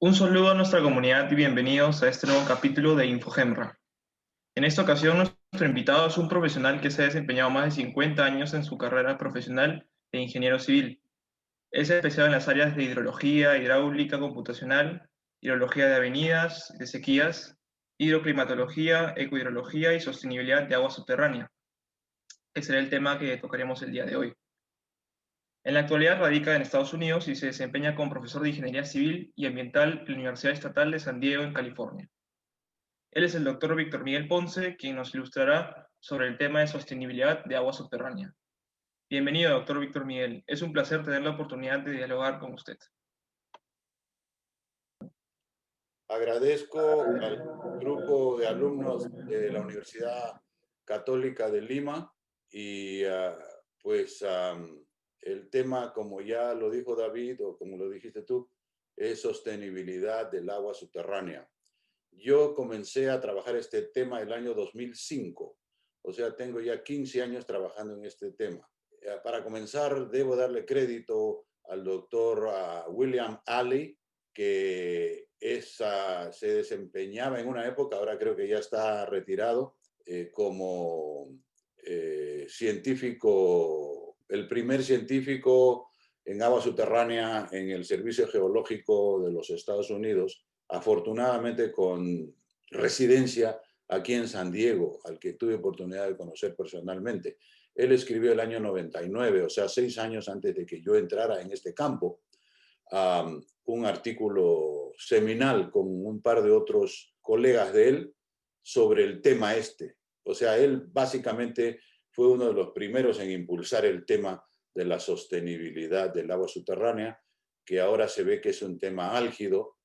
Un saludo a nuestra comunidad y bienvenidos a este nuevo capítulo de InfoGemra. En esta ocasión, nuestro invitado es un profesional que se ha desempeñado más de 50 años en su carrera profesional de ingeniero civil. Es especializado en las áreas de hidrología, hidráulica computacional, hidrología de avenidas, de sequías, hidroclimatología, ecohidrología y sostenibilidad de agua subterránea, que será el tema que tocaremos el día de hoy. En la actualidad radica en Estados Unidos y se desempeña como profesor de Ingeniería Civil y Ambiental en la Universidad Estatal de San Diego, en California. Él es el doctor Víctor Miguel Ponce, quien nos ilustrará sobre el tema de sostenibilidad de agua subterránea. Bienvenido, doctor Víctor Miguel. Es un placer tener la oportunidad de dialogar con usted. Agradezco al grupo de alumnos de la Universidad Católica de Lima y pues el tema, como ya lo dijo David o como lo dijiste tú, es sostenibilidad del agua subterránea. Yo comencé a trabajar este tema el año 2005, o sea, tengo ya 15 años trabajando en este tema. Para comenzar, debo darle crédito al doctor William Alley, que se desempeñaba en una época, ahora creo que ya está retirado, como científico, el primer científico en agua subterránea en el Servicio Geológico de los Estados Unidos, afortunadamente con residencia aquí en San Diego, al que tuve oportunidad de conocer personalmente. Él escribió el año 99, o sea, 6 años antes de que yo entrara en este campo, un artículo seminal con un par de otros colegas de él sobre el tema este. O sea, él básicamente fue uno de los primeros en impulsar el tema de la sostenibilidad del agua subterránea, que ahora se ve que es un tema álgido,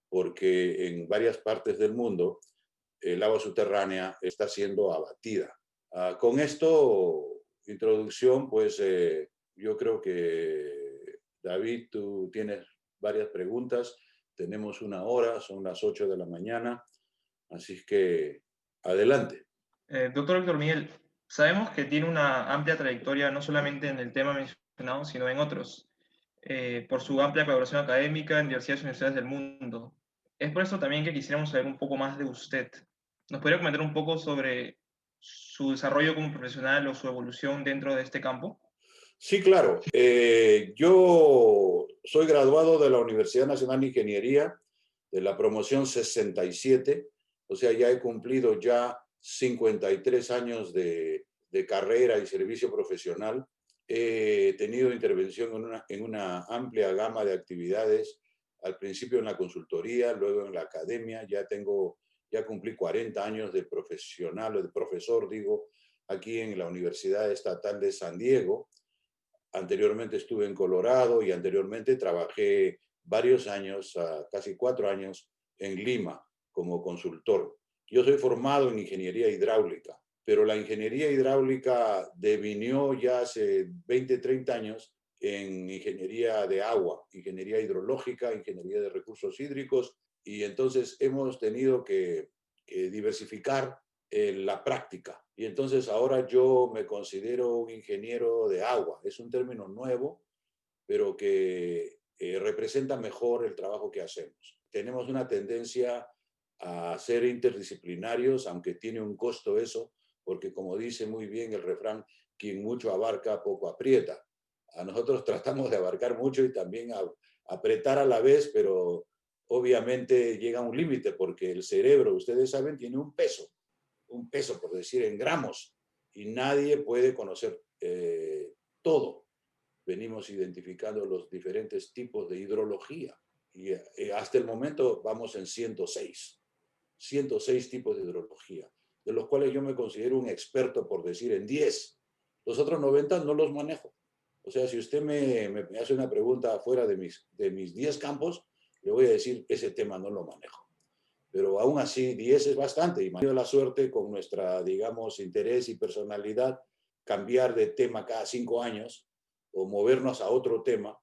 porque en varias partes del mundo el agua subterránea está siendo abatida. Con esto, introducción, pues yo creo que David, tú tienes varias preguntas. Tenemos una hora, son las 8 de la mañana, así que adelante. Doctor Víctor Miguel, sabemos que tiene una amplia trayectoria no solamente en el tema mencionado, sino en otros, por su amplia colaboración académica en diversas universidades del mundo. Es por eso también que quisiéramos saber un poco más de usted. ¿Nos podría comentar un poco sobre su desarrollo como profesional o su evolución dentro de este campo? Sí, claro. Yo soy graduado de la Universidad Nacional de Ingeniería, de la promoción 67, o sea, ya he cumplido ya 53 años de carrera y servicio profesional. He tenido intervención en una amplia gama de actividades, al principio en la consultoría, luego en la academia. Ya cumplí 40 años de profesional o de profesor, digo, aquí en la Universidad Estatal de San Diego. Anteriormente estuve en Colorado y anteriormente trabajé varios años, casi 4 años, en Lima como consultor. Yo soy formado en ingeniería hidráulica, pero la ingeniería hidráulica devinió ya hace 20, 30 años en ingeniería de agua, ingeniería hidrológica, ingeniería de recursos hídricos, y entonces hemos tenido que diversificar la práctica. Y entonces ahora yo me considero un ingeniero de agua. Es un término nuevo, pero que representa mejor el trabajo que hacemos. Tenemos una tendencia a ser interdisciplinarios, aunque tiene un costo eso, porque como dice muy bien el refrán, quien mucho abarca, poco aprieta. A nosotros tratamos de abarcar mucho y también apretar a la vez, pero obviamente llega a un límite, porque el cerebro, ustedes saben, tiene un peso, por decir, en gramos, y nadie puede conocer todo. Venimos identificando los diferentes tipos de hidrología y hasta el momento vamos en 106 tipos de hidrología, de los cuales yo me considero un experto, por decir, en 10. Los otros 90 no los manejo. O sea, si usted me hace una pregunta fuera de mis 10 campos, le voy a decir, ese tema no lo manejo. Pero aún así 10 es bastante, y hemos tenido la suerte con nuestra, digamos, interés y personalidad, cambiar de tema cada 5 años o movernos a otro tema.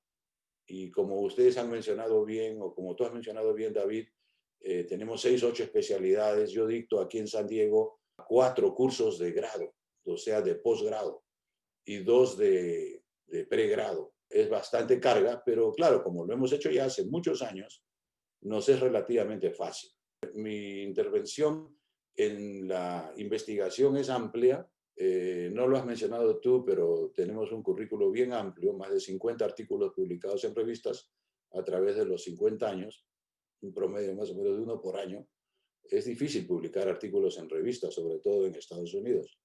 Y como ustedes han mencionado bien, o como tú has mencionado bien, David, tenemos 6, 8 especialidades. Yo dicto aquí en San Diego 4 cursos de grado, o sea, de posgrado, y 2 de pregrado. Es bastante carga, pero claro, como lo hemos hecho ya hace muchos años, nos es relativamente fácil. Mi intervención en la investigación es amplia. No lo has mencionado tú, pero tenemos un currículo bien amplio, más de 50 artículos publicados en revistas a través de los 50 años, un promedio más o menos de uno por año. Es difícil publicar artículos en revistas, sobre todo en Estados Unidos.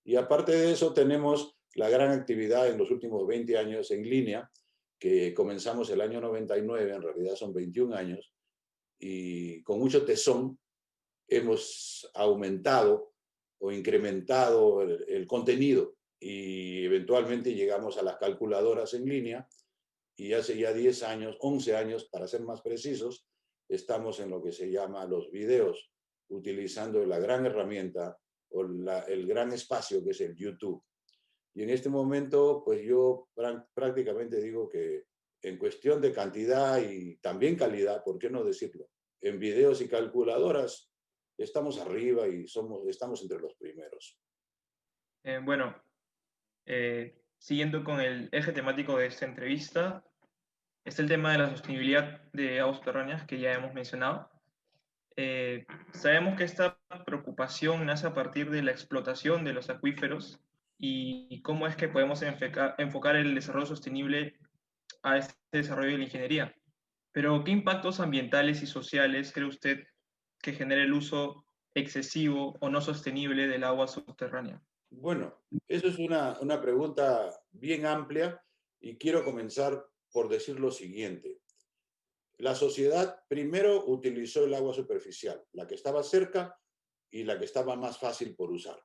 Y aparte de eso, tenemos la gran actividad en los últimos 20 años en línea, que comenzamos el año 99, en realidad son 21 años, y con mucho tesón hemos aumentado o incrementado el contenido y eventualmente llegamos a las calculadoras en línea y hace ya 10 años, 11 años, para ser más precisos, estamos en lo que se llama los videos, utilizando la gran herramienta o el gran espacio que es el YouTube. Y en este momento, pues yo prácticamente digo que en cuestión de cantidad y también calidad, ¿por qué no decirlo? En videos y calculadoras estamos arriba y estamos entre los primeros. Bueno, siguiendo con el eje temático de esta entrevista, es el tema de la sostenibilidad de aguas subterráneas que ya hemos mencionado. Sabemos que esta preocupación nace a partir de la explotación de los acuíferos y cómo es que podemos enfocar el desarrollo sostenible a este desarrollo de la ingeniería. Pero, ¿qué impactos ambientales y sociales cree usted que genera el uso excesivo o no sostenible del agua subterránea? Bueno, eso es una pregunta bien amplia y quiero comenzar por decir lo siguiente. La sociedad primero utilizó el agua superficial, la que estaba cerca y la que estaba más fácil por usar.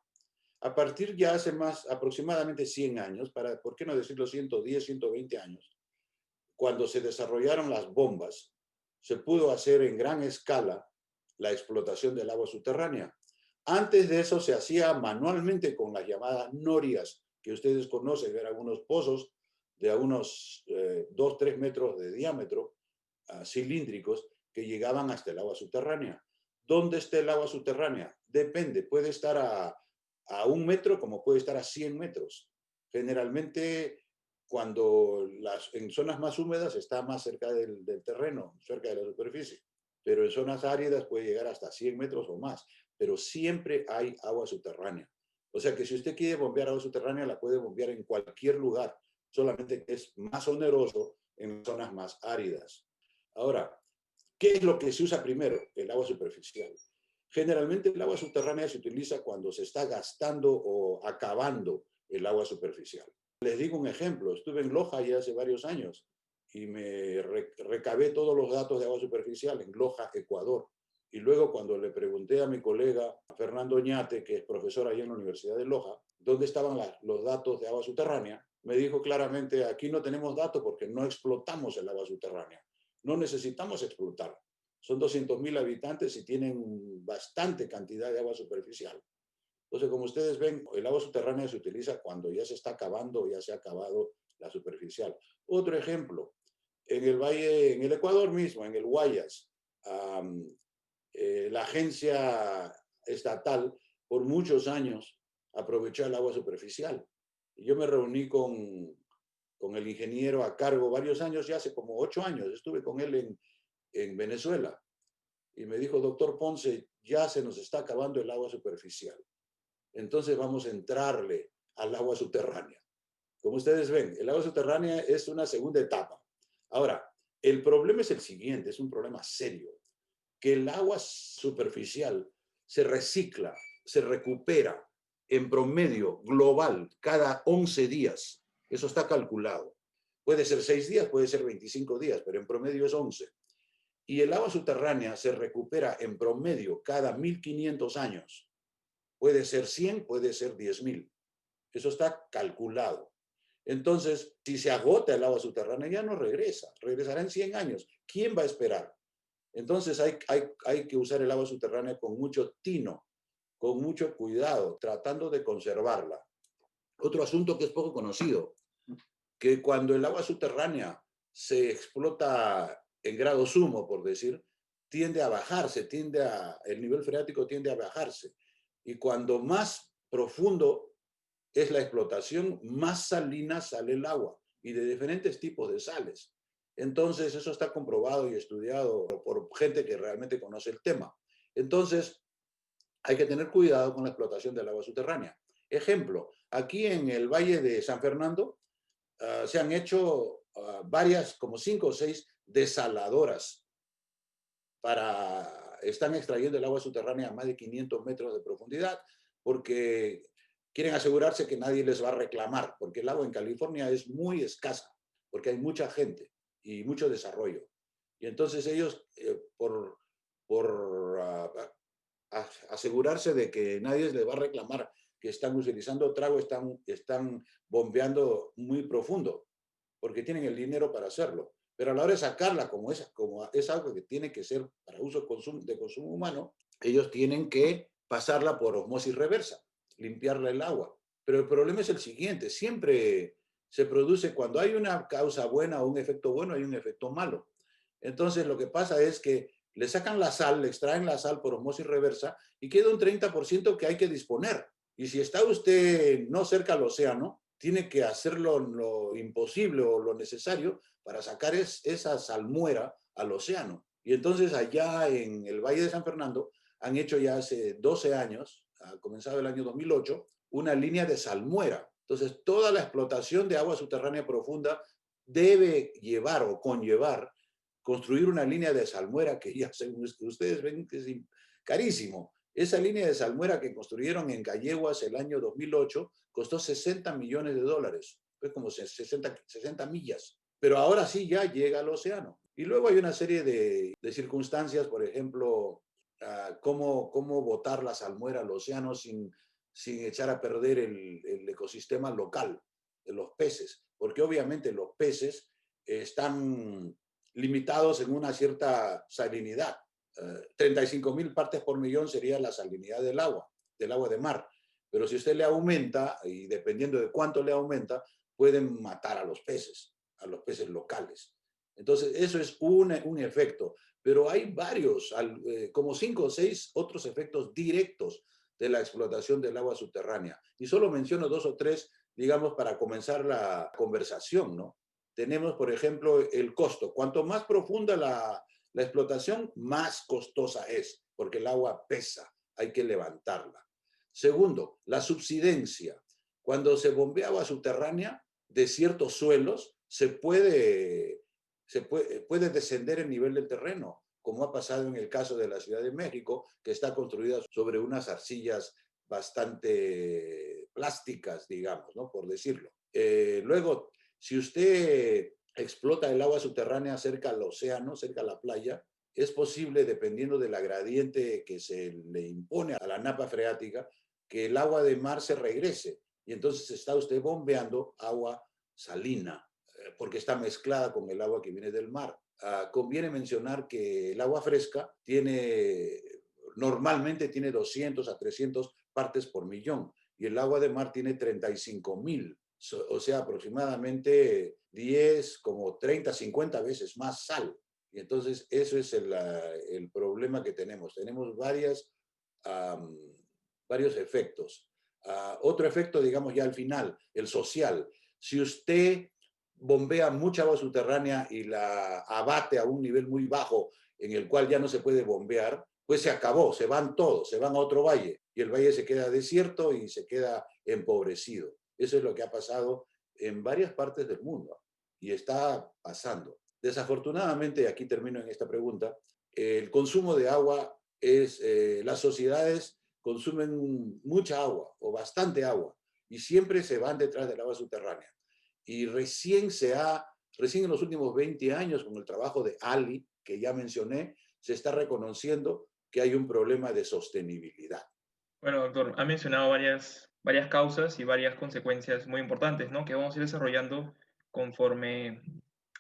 A partir ya hace más aproximadamente 100 años, ¿por qué no decirlo 110, 120 años? Cuando se desarrollaron las bombas, se pudo hacer en gran escala la explotación del agua subterránea. Antes de eso se hacía manualmente con las llamadas norias, que ustedes conocen, eran unos pozos de a unos 2-3 metros de diámetro, cilíndricos, que llegaban hasta el agua subterránea. ¿Dónde está el agua subterránea? Depende, puede estar a 1 metro como puede estar a 100 metros. Generalmente, cuando en zonas más húmedas está más cerca del terreno, cerca de la superficie, pero en zonas áridas puede llegar hasta 100 metros o más, pero siempre hay agua subterránea. O sea que si usted quiere bombear agua subterránea, la puede bombear en cualquier lugar, solamente que es más oneroso en zonas más áridas. Ahora, ¿qué es lo que se usa primero? El agua superficial. Generalmente el agua subterránea se utiliza cuando se está gastando o acabando el agua superficial. Les digo un ejemplo, estuve en Loja ya hace varios años y me recabé todos los datos de agua superficial en Loja, Ecuador. Y luego cuando le pregunté a mi colega Fernando Oñate, que es profesor allá en la Universidad de Loja, dónde estaban los datos de agua subterránea, me dijo claramente, aquí no tenemos datos porque no explotamos el agua subterránea. No necesitamos explotar. Son 200.000 habitantes y tienen bastante cantidad de agua superficial. Entonces, como ustedes ven, el agua subterránea se utiliza cuando ya se está acabando o ya se ha acabado la superficial. Otro ejemplo, en el valle, en el Ecuador mismo, en el Guayas, la agencia estatal por muchos años aprovechó el agua superficial. Y yo me reuní con el ingeniero a cargo varios años, ya hace como 8 años, estuve con él en Venezuela. Y me dijo, doctor Ponce, ya se nos está acabando el agua superficial. Entonces vamos a entrarle al agua subterránea. Como ustedes ven, el agua subterránea es una segunda etapa. Ahora, el problema es el siguiente, es un problema serio, que el agua superficial se recicla, se recupera en promedio global cada 11 días. Eso está calculado. Puede ser 6 días, puede ser 25 días, pero en promedio es 11. Y el agua subterránea se recupera en promedio cada 1500 años. Puede ser 100, puede ser 10.000. Eso está calculado. Entonces, si se agota el agua subterránea, ya no regresa. Regresará en 100 años. ¿Quién va a esperar? Entonces hay que usar el agua subterránea con mucho tino, con mucho cuidado, tratando de conservarla. Otro asunto que es poco conocido, que cuando el agua subterránea se explota en grado sumo, por decir, tiende a bajarse, el nivel freático tiende a bajarse. Y cuando más profundo es la explotación, más salina sale el agua y de diferentes tipos de sales. Entonces, eso está comprobado y estudiado por gente que realmente conoce el tema. Entonces, hay que tener cuidado con la explotación del agua subterránea. Ejemplo, aquí en el Valle de San Fernando se han hecho varias, como 5 o 6 desaladoras están extrayendo el agua subterránea a más de 500 metros de profundidad porque quieren asegurarse que nadie les va a reclamar, porque el agua en California es muy escasa, porque hay mucha gente y mucho desarrollo. Y entonces ellos, por asegurarse de que nadie les va a reclamar que están utilizando trago, están bombeando muy profundo, porque tienen el dinero para hacerlo. Pero a la hora de sacarla, como es algo que tiene que ser para uso de consumo humano, ellos tienen que pasarla por osmosis reversa, limpiarla el agua. Pero el problema es el siguiente, siempre se produce cuando hay una causa buena o un efecto bueno, hay un efecto malo. Entonces lo que pasa es que le sacan la sal, le extraen la sal por osmosis reversa y queda un 30% que hay que disponer. Y si está usted no cerca al océano, tiene que hacer lo imposible o lo necesario para sacar esa salmuera al océano. Y entonces allá en el Valle de San Fernando han hecho ya hace 12 años, ha comenzado el año 2008, una línea de salmuera. Entonces toda la explotación de agua subterránea profunda debe llevar o conllevar construir una línea de salmuera que ya según ustedes ven que es carísimo. Esa línea de salmuera que construyeron en Galleguas el año 2008 costó $60 millones. Fue como 60 millas. Pero ahora sí ya llega al océano. Y luego hay una serie de circunstancias, por ejemplo, cómo botar la salmuera al océano sin echar a perder el ecosistema local de los peces. Porque obviamente los peces están limitados en una cierta salinidad. 35.000 partes por millón sería la salinidad del agua de mar. Pero si usted le aumenta, y dependiendo de cuánto le aumenta, pueden matar a los peces locales. Entonces, eso es un efecto. Pero hay varios, como 5 o 6 otros efectos directos de la explotación del agua subterránea. Y solo menciono 2 o 3, digamos, para comenzar la conversación, ¿no? Tenemos, por ejemplo, el costo. Cuanto más profunda la explotación, más costosa es, porque el agua pesa, hay que levantarla. Segundo, la subsidencia. Cuando se bombea agua subterránea de ciertos suelos, puede descender el nivel del terreno, como ha pasado en el caso de la Ciudad de México, que está construida sobre unas arcillas bastante plásticas, digamos, ¿no? Por decirlo. Luego, si usted explota el agua subterránea cerca al océano, cerca a la playa, es posible, dependiendo de la gradiente que se le impone a la napa freática, que el agua de mar se regrese. Y entonces está usted bombeando agua salina, porque está mezclada con el agua que viene del mar. Conviene mencionar que el agua fresca normalmente tiene 200 a 300 partes por millón y el agua de mar tiene 35.000. O sea, aproximadamente 10, como 30, 50 veces más sal. Y entonces eso es el problema que tenemos. Tenemos varios efectos. Otro efecto, digamos ya al final, el social. Si usted bombea mucha agua subterránea y la abate a un nivel muy bajo en el cual ya no se puede bombear, pues se acabó, se van todos, se van a otro valle y el valle se queda desierto y se queda empobrecido. Eso es lo que ha pasado en varias partes del mundo y está pasando. Desafortunadamente, aquí termino en esta pregunta, el consumo de agua las sociedades consumen mucha agua o bastante agua y siempre se van detrás del agua subterránea. Y recién en los últimos 20 años, con el trabajo de Ali, que ya mencioné, se está reconociendo que hay un problema de sostenibilidad. Bueno, doctor, ha mencionado varias causas y varias consecuencias muy importantes, ¿no? Que vamos a ir desarrollando conforme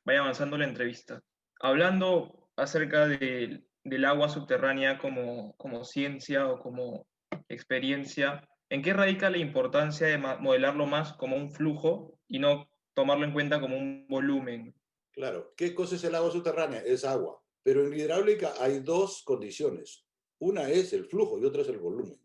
vaya avanzando la entrevista. Hablando acerca del agua subterránea como ciencia o como experiencia, ¿en qué radica la importancia de modelarlo más como un flujo y no tomarlo en cuenta como un volumen? Claro, ¿qué cosa es el agua subterránea? Es agua. Pero en hidráulica hay 2 condiciones. Una es el flujo y otra es el volumen.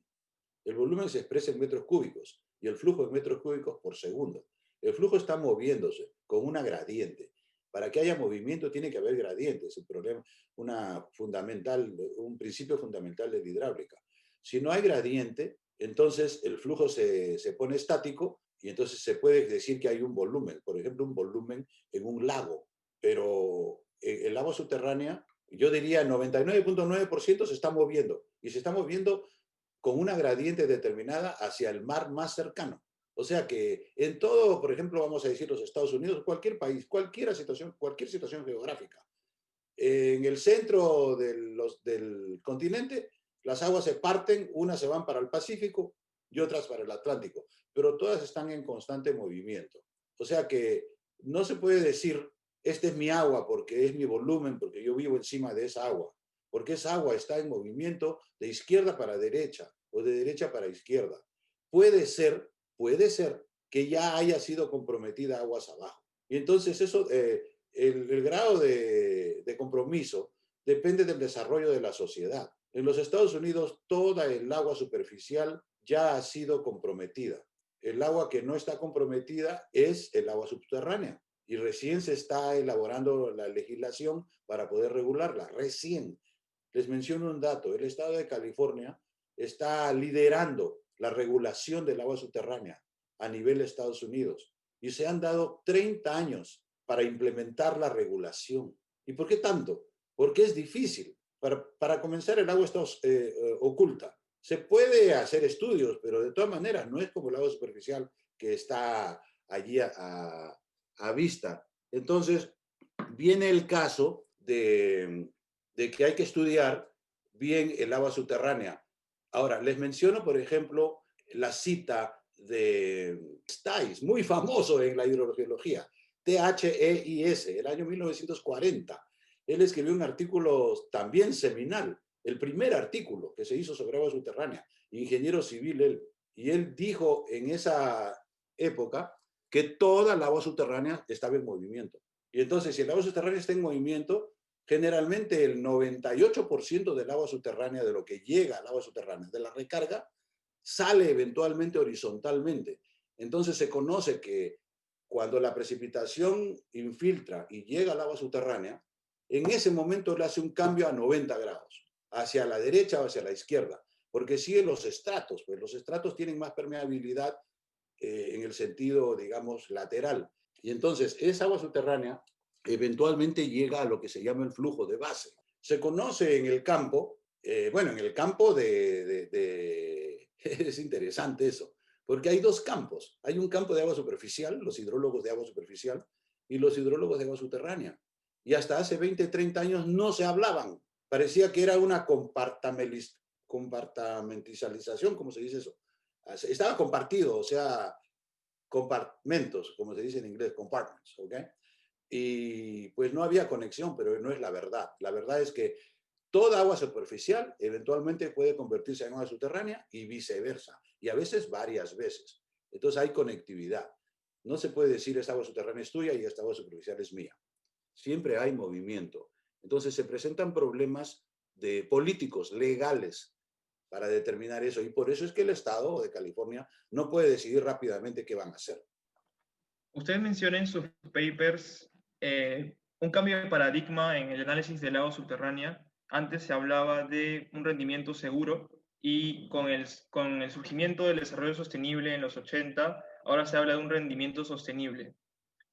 El volumen se expresa en metros cúbicos y el flujo en metros cúbicos por segundo. El flujo está moviéndose con una gradiente Para que haya movimiento tiene que haber gradiente, es un problema, un principio fundamental de la hidráulica. Si no hay gradiente, entonces el flujo se pone estático y entonces se puede decir que hay un volumen, por ejemplo, un volumen en un lago, pero el agua subterránea, yo diría 99.9% se está moviendo y se está moviendo con una gradiente determinada hacia el mar más cercano. O sea que en todo, por ejemplo, vamos a decir los Estados Unidos, cualquier país, cualquier situación geográfica, en el centro del continente, las aguas se parten, unas se van para el Pacífico y otras para el Atlántico, pero todas están en constante movimiento. O sea que no se puede decir, este es mi agua porque es mi volumen, porque yo vivo encima de esa agua, porque esa agua está en movimiento de izquierda para derecha o de derecha para izquierda. Puede ser que ya haya sido comprometida aguas abajo. Y entonces eso, el grado de compromiso depende del desarrollo de la sociedad. En los Estados Unidos, toda el agua superficial ya ha sido comprometida. El agua que no está comprometida es el agua subterránea y recién se está elaborando la legislación para poder regularla. Recién. Les menciono un dato. El estado de California está liderando la regulación del agua subterránea a nivel de Estados Unidos y se han dado 30 años para implementar la regulación. ¿Y por qué tanto? Porque es difícil. Para comenzar, el agua está oculta. Se puede hacer estudios, pero de todas maneras no es como el agua superficial que está allí a vista. Entonces, viene el caso de que hay que estudiar bien el agua subterránea. Ahora, les menciono, por ejemplo, la cita de Theis, muy famoso en la hidrogeología, Theis, el año 1940. Él escribió un artículo también seminal, el primer artículo que se hizo sobre agua subterránea, ingeniero civil él, y él dijo en esa época que toda el agua subterránea estaba en movimiento. Y entonces, si el agua subterránea está en movimiento, generalmente el 98% del agua subterránea, de lo que llega al agua subterránea, de la recarga, sale eventualmente horizontalmente. Entonces se conoce que cuando la precipitación infiltra y llega al agua subterránea, en ese momento le hace un cambio a 90 grados, hacia la derecha o hacia la izquierda, porque sigue los estratos, pues los estratos tienen más permeabilidad en el sentido, digamos, lateral. Y entonces esa agua subterránea eventualmente llega a lo que se llama el flujo de base. Se conoce en el campo, bueno, en el campo es interesante eso, porque hay dos campos. Hay un campo de agua superficial, los hidrólogos de agua superficial, y los hidrólogos de agua subterránea. Y hasta hace 20, 30 años no se hablaban. Parecía que era una compartamentalización, ¿cómo se dice eso? Estaba compartido, o sea, compartimentos, como se dice en inglés, compartments, ¿ok? Y pues no había conexión, pero no es la verdad. La verdad es que toda agua superficial eventualmente puede convertirse en agua subterránea y viceversa, y a veces varias veces. Entonces hay conectividad. No se puede decir esta agua subterránea es tuya y esta agua superficial es mía. Siempre hay movimiento. Entonces se presentan problemas de políticos, legales, para determinar eso. Y por eso es que el Estado de California no puede decidir rápidamente qué van a hacer. Usted menciona en sus papers un cambio de paradigma en el análisis del agua subterránea. Antes se hablaba de un rendimiento seguro y con el surgimiento del desarrollo sostenible en los 80, ahora se habla de un rendimiento sostenible.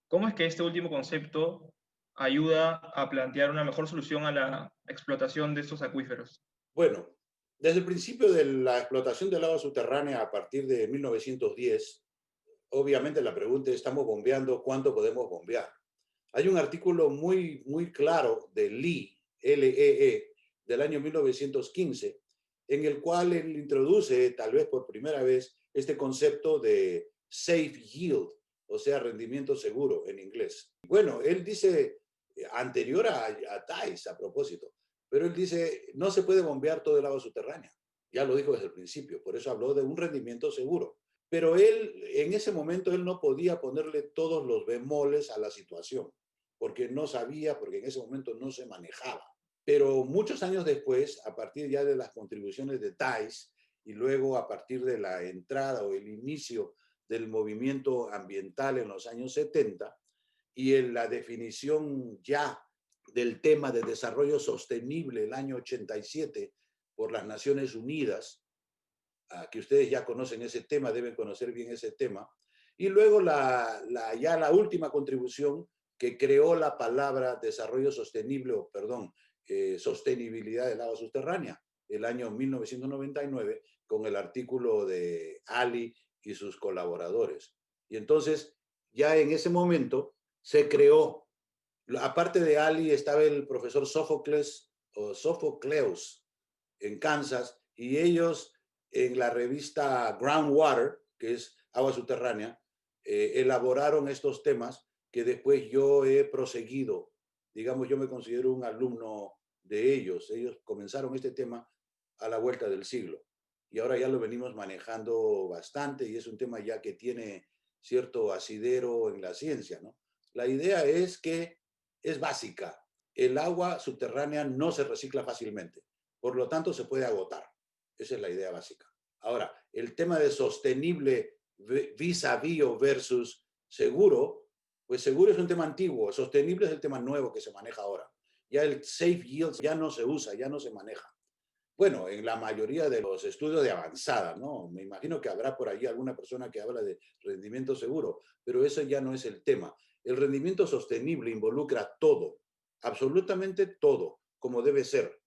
¿Cómo es que este último concepto ayuda a plantear una mejor solución a la explotación de estos acuíferos? Bueno, desde el principio de la explotación del agua subterránea a partir de 1910, obviamente la pregunta es, ¿estamos bombeando? ¿Cuánto podemos bombear? Hay un artículo muy claro de Lee, Lee, del año 1915, en el cual él introduce, tal vez por primera vez, este concepto de safe yield, o sea, rendimiento seguro en inglés. Bueno, él dice, anterior a Thais, a propósito, pero él dice, no se puede bombear todo el agua subterránea. Ya lo dijo desde el principio, por eso habló de un rendimiento seguro. Pero él, en ese momento, él no podía ponerle todos los bemoles a la situación, porque no sabía, porque en ese momento no se manejaba. Pero muchos años después, a partir ya de las contribuciones de Thais y luego a partir de la entrada o el inicio del movimiento ambiental en los años 70, y en la definición ya del tema de desarrollo sostenible el año 87 por las Naciones Unidas, que ustedes ya conocen ese tema, deben conocer bien ese tema, y luego ya la última contribución que creó la palabra desarrollo sostenible, o perdón, sostenibilidad del agua subterránea, el año 1999, con el artículo de Ali y sus colaboradores. Y entonces, ya en ese momento se creó, aparte de Ali, estaba el profesor Sófocles o Sofocleos en Kansas, y ellos en la revista Groundwater, que es agua subterránea, elaboraron estos temas que después yo he proseguido. Digamos, yo me considero un alumno de ellos. Ellos comenzaron este tema a la vuelta del siglo y ahora ya lo venimos manejando bastante y es un tema ya que tiene cierto asidero en la ciencia, ¿no? La idea es que es básica. El agua subterránea no se recicla fácilmente, por lo tanto se puede agotar. Esa es la idea básica. Ahora, el tema de sostenible vis-a-vis o versus seguro, pues seguro es un tema antiguo, sostenible es el tema nuevo que se maneja ahora. Ya el safe yields ya no se usa, ya no se maneja. Bueno, en la mayoría de los estudios de avanzada, ¿no? Me imagino que habrá por ahí alguna persona que habla de rendimiento seguro, pero eso ya no es el tema. El rendimiento sostenible involucra todo, absolutamente todo, como debe ser.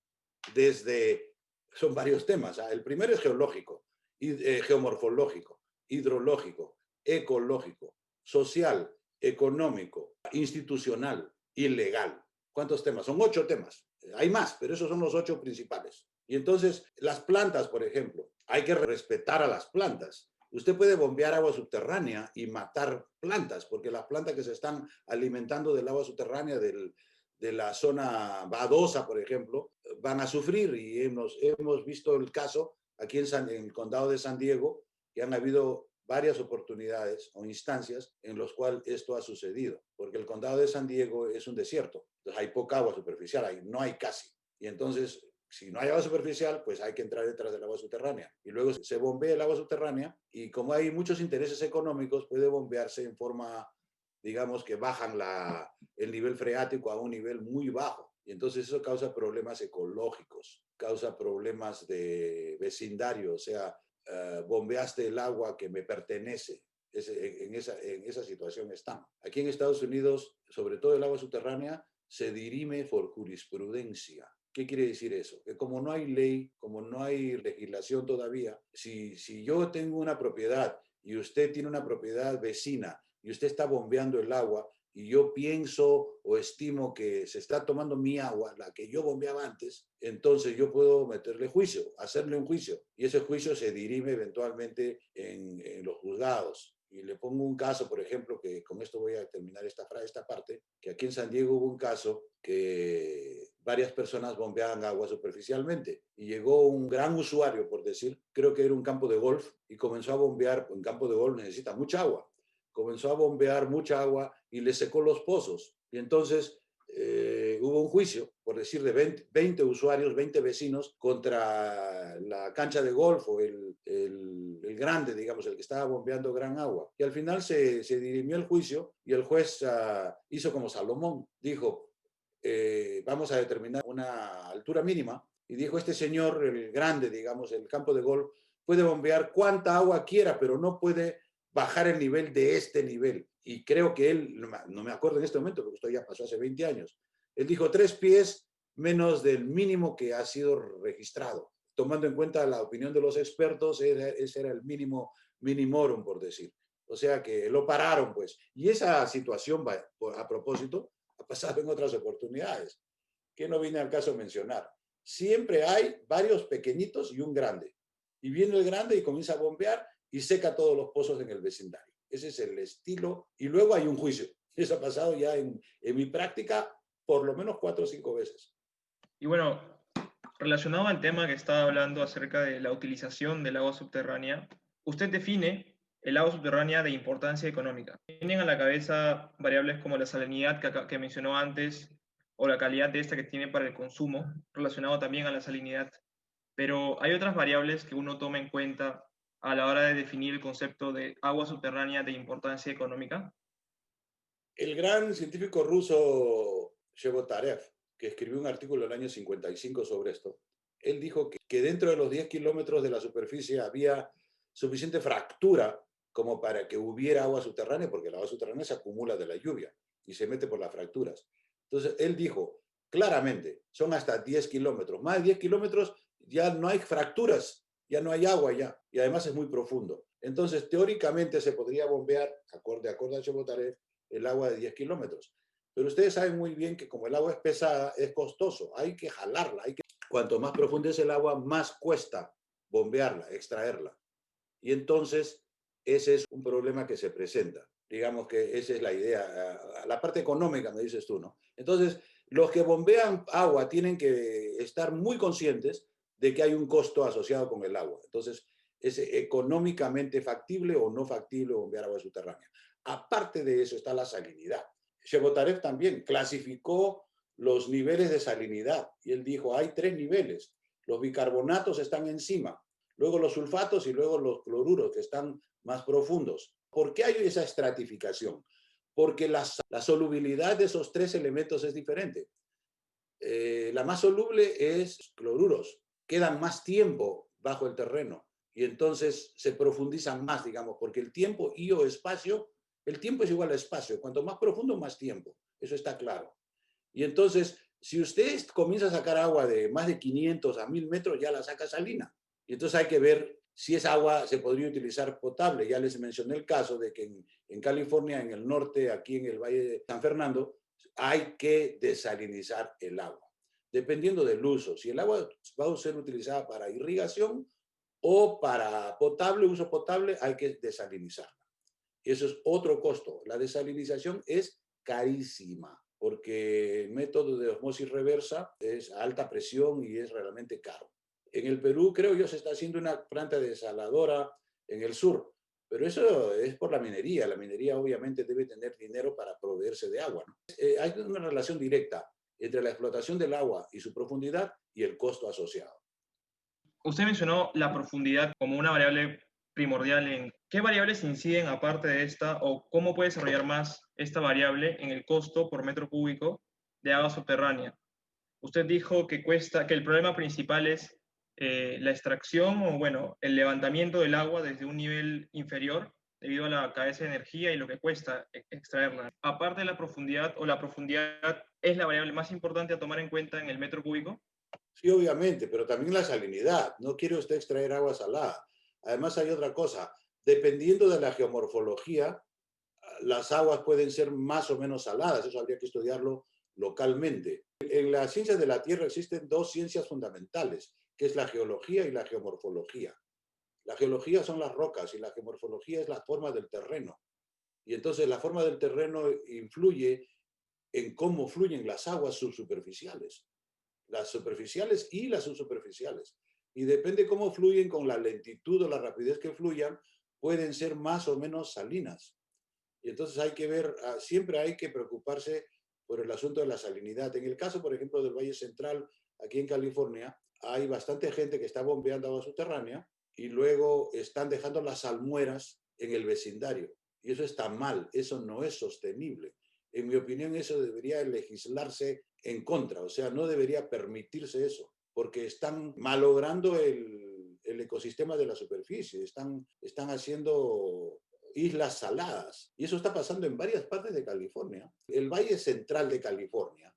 Son varios temas. El primero es geológico, geomorfológico, hidrológico, ecológico, social, económico, institucional y legal. ¿Cuántos temas? Son 8 temas. Hay más, pero esos son los 8 principales. Y entonces, las plantas, por ejemplo, hay que respetar a las plantas. Usted puede bombear agua subterránea y matar plantas, porque las plantas que se están alimentando del agua subterránea de la zona badosa, por ejemplo, van a sufrir. Y hemos visto el caso aquí en el condado de San Diego, que han habido varias oportunidades o instancias en las cuales esto ha sucedido, porque el condado de San Diego es un desierto, entonces hay poca agua superficial, no hay casi. Y entonces, si no hay agua superficial, pues hay que entrar detrás del agua subterránea. Y luego se bombea el agua subterránea y como hay muchos intereses económicos, puede bombearse en forma, digamos, que bajan el nivel freático a un nivel muy bajo. Y entonces eso causa problemas ecológicos, causa problemas de vecindario, o sea, bombeaste el agua que me pertenece. En esa situación estamos. Aquí en Estados Unidos, sobre todo el agua subterránea, se dirime por jurisprudencia. ¿Qué quiere decir eso? Que como no hay ley, como no hay legislación todavía, si yo tengo una propiedad y usted tiene una propiedad vecina y usted está bombeando el agua y yo pienso o estimo que se está tomando mi agua, la que yo bombeaba antes, entonces yo puedo meterle juicio, hacerle un juicio y ese juicio se dirime eventualmente en los juzgados. Y le pongo un caso, por ejemplo, que con esto voy a terminar esta parte, que aquí en San Diego hubo un caso que varias personas bombeaban agua superficialmente y llegó un gran usuario, por decir, creo que era un campo de golf, y comenzó a bombear. Un campo de golf necesita mucha agua, comenzó a bombear mucha agua y le secó los pozos. Y entonces hubo un juicio, por decir, de 20 usuarios, 20 vecinos contra la cancha de golf o el grande, digamos, el que estaba bombeando gran agua. Y al final se dirimió el juicio y el juez hizo como Salomón, dijo, vamos a determinar una altura mínima, y dijo, este señor, el grande, digamos, el campo de golf, puede bombear cuánta agua quiera, pero no puede bajar el nivel de este nivel. Y creo que él, no me acuerdo en este momento, porque esto ya pasó hace 20 años, él dijo 3 pies menos del mínimo que ha sido registrado. Tomando en cuenta la opinión de los expertos, ese era el mínimo minimorum, por decir. O sea que lo pararon, pues. Y esa situación, a propósito, ha pasado en otras oportunidades, que no viene al caso mencionar. Siempre hay varios pequeñitos y un grande. Y viene el grande y comienza a bombear y seca todos los pozos en el vecindario. Ese es el estilo. Y luego hay un juicio. Eso ha pasado ya en mi práctica por lo menos 4 o 5 veces. Y bueno, relacionado al tema que estaba hablando acerca de la utilización del agua subterránea, usted define el agua subterránea de importancia económica. Vienen a la cabeza variables como la salinidad que mencionó antes o la calidad de esta que tiene para el consumo, relacionado también a la salinidad. Pero hay otras variables que uno toma en cuenta a la hora de definir el concepto de agua subterránea de importancia económica. El gran científico ruso Shevotarev, que escribió un artículo en el año 55 sobre esto, él dijo que dentro de los 10 kilómetros de la superficie había suficiente fractura como para que hubiera agua subterránea, porque el agua subterránea se acumula de la lluvia y se mete por las fracturas. Entonces, él dijo claramente, son hasta 10 kilómetros. Más de 10 kilómetros ya no hay fracturas, ya no hay agua ya, y además es muy profundo. Entonces, teóricamente se podría bombear, de acuerdo a Chebotarev, el agua de 10 kilómetros. Pero ustedes saben muy bien que como el agua es pesada, es costoso, hay que jalarla. Cuanto más profunda es el agua, más cuesta bombearla, extraerla. Y entonces, ese es un problema que se presenta. Digamos que esa es la idea. La parte económica, me dices tú, ¿no? Entonces, los que bombean agua tienen que estar muy conscientes de que hay un costo asociado con el agua. Entonces, es económicamente factible o no factible bombear agua subterránea. Aparte de eso está la salinidad. Shevotarev también clasificó los niveles de salinidad y él dijo, hay 3 niveles. Los bicarbonatos están encima, luego los sulfatos y luego los cloruros que están más profundos. ¿Por qué hay esa estratificación? Porque la solubilidad de esos 3 elementos es diferente. La más soluble es cloruros, quedan más tiempo bajo el terreno y entonces se profundizan más, digamos, porque el tiempo y o espacio, el tiempo es igual a espacio, cuanto más profundo, más tiempo, eso está claro. Y entonces, si usted comienza a sacar agua de más de 500 a 1000 metros, ya la saca salina. Y entonces hay que ver si esa agua se podría utilizar potable. Ya les mencioné el caso de que en California, en el norte, aquí en el Valle de San Fernando, hay que desalinizar el agua, dependiendo del uso. Si el agua va a ser utilizada para irrigación o para potable, uso potable, hay que desalinizarla. Eso es otro costo. La desalinización es carísima porque el método de osmosis reversa es a alta presión y es realmente caro. En el Perú, creo yo, se está haciendo una planta desaladora en el sur, pero eso es por la minería. La minería obviamente debe tener dinero para proveerse de agua, ¿no? Hay una relación directa entre la explotación del agua y su profundidad y el costo asociado. Usted mencionó la profundidad como una variable primordial. ¿En qué variables inciden aparte de esta o cómo puede desarrollar más esta variable en el costo por metro cúbico de agua subterránea? Usted dijo que cuesta, que el problema principal es la extracción o, bueno, el levantamiento del agua desde un nivel inferior debido a la cabeza de energía y lo que cuesta extraerla. Aparte de la profundidad, o la profundidad es la variable más importante a tomar en cuenta en el metro cúbico. Sí, obviamente, pero también la salinidad. No quiere usted extraer agua salada. Además, hay otra cosa. Dependiendo de la geomorfología, las aguas pueden ser más o menos saladas. Eso habría que estudiarlo localmente. En las ciencias de la Tierra existen dos ciencias fundamentales, que es la geología y la geomorfología. La geología son las rocas y la geomorfología es la forma del terreno. Y entonces la forma del terreno influye en cómo fluyen las aguas subsuperficiales, las superficiales y las subsuperficiales. Y depende cómo fluyen, con la lentitud o la rapidez que fluyan, pueden ser más o menos salinas. Y entonces hay que ver, siempre hay que preocuparse por el asunto de la salinidad. En el caso, por ejemplo, del Valle Central, aquí en California, hay bastante gente que está bombeando agua subterránea y luego están dejando las salmueras en el vecindario. Y eso está mal, eso no es sostenible. En mi opinión, eso debería legislarse en contra, o sea, no debería permitirse eso, porque están malogrando el ecosistema de la superficie, están haciendo islas saladas. Y eso está pasando en varias partes de California. El Valle Central de California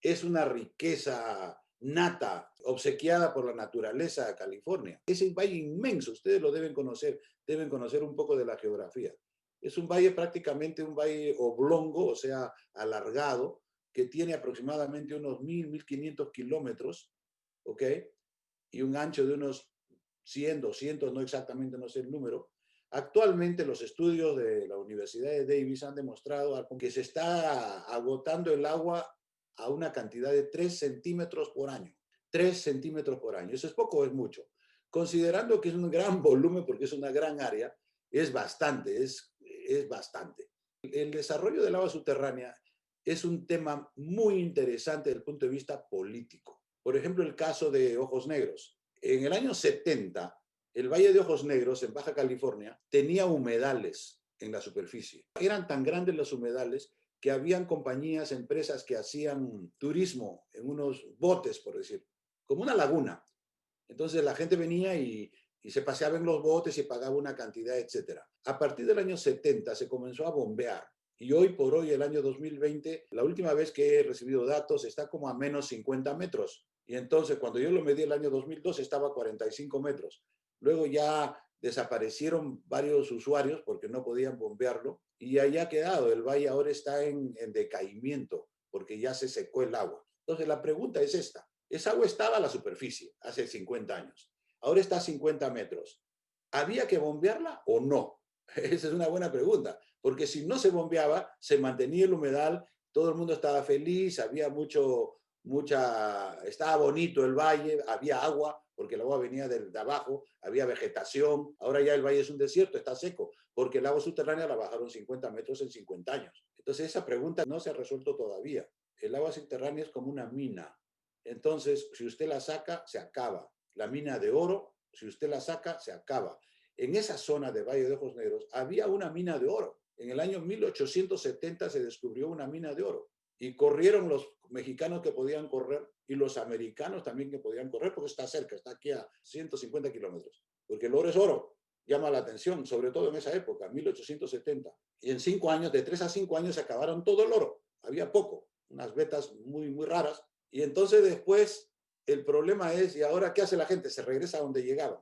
es una riqueza nata, obsequiada por la naturaleza de California. Es un valle inmenso, ustedes lo deben conocer un poco de la geografía. Es un valle prácticamente un valle oblongo, o sea, alargado, que tiene aproximadamente unos 1.500 kilómetros, ¿ok? Y un ancho de unos 100, 200, no exactamente, no sé el número. Actualmente los estudios de la Universidad de Davis han demostrado que se está agotando el agua a una cantidad de 3 centímetros por año. 3 centímetros por año. ¿Eso es poco o es mucho? Considerando que es un gran volumen, porque es una gran área, es bastante, es bastante. El desarrollo del agua subterránea es un tema muy interesante desde el punto de vista político. Por ejemplo, el caso de Ojos Negros. En el año 70, el Valle de Ojos Negros, en Baja California, tenía humedales en la superficie. Eran tan grandes los humedales que habían compañías, empresas que hacían turismo en unos botes, por decir, como una laguna. Entonces la gente venía y se paseaba en los botes y pagaba una cantidad, etcétera. A partir del año 70 se comenzó a bombear. Y hoy por hoy, el año 2020, la última vez que he recibido datos está como a menos 50 metros. Y entonces, cuando yo lo medí el año 2002, estaba a 45 metros. Luego ya desaparecieron varios usuarios porque no podían bombearlo y ahí ha quedado. El valle ahora está en decaimiento porque ya se secó el agua. Entonces, la pregunta es esta. Esa agua estaba a la superficie hace 50 años. Ahora está a 50 metros. ¿Había que bombearla o no? Esa es una buena pregunta, porque si no se bombeaba, se mantenía el humedal, todo el mundo estaba feliz, había estaba bonito el valle, había agua, porque el agua venía de abajo, había vegetación, ahora ya el valle es un desierto, está seco, porque el agua subterránea la bajaron 50 metros en 50 años. Entonces esa pregunta no se ha resuelto todavía. El agua subterránea es como una mina. Entonces, si usted la saca, se acaba. La mina de oro, si usted la saca, se acaba. En esa zona de Valle de Ojos Negros había una mina de oro. En el año 1870 se descubrió una mina de oro y corrieron los mexicanos que podían correr y los americanos también que podían correr porque está cerca, está aquí a 150 kilómetros. Porque el oro es oro, llama la atención, sobre todo en esa época, 1870. Y en 5 años, de 3 a 5 años, se acabaron todo el oro. Había poco, unas vetas muy, muy raras. Y entonces después el problema es, ¿y ahora qué hace la gente? Se regresa a donde llegaban.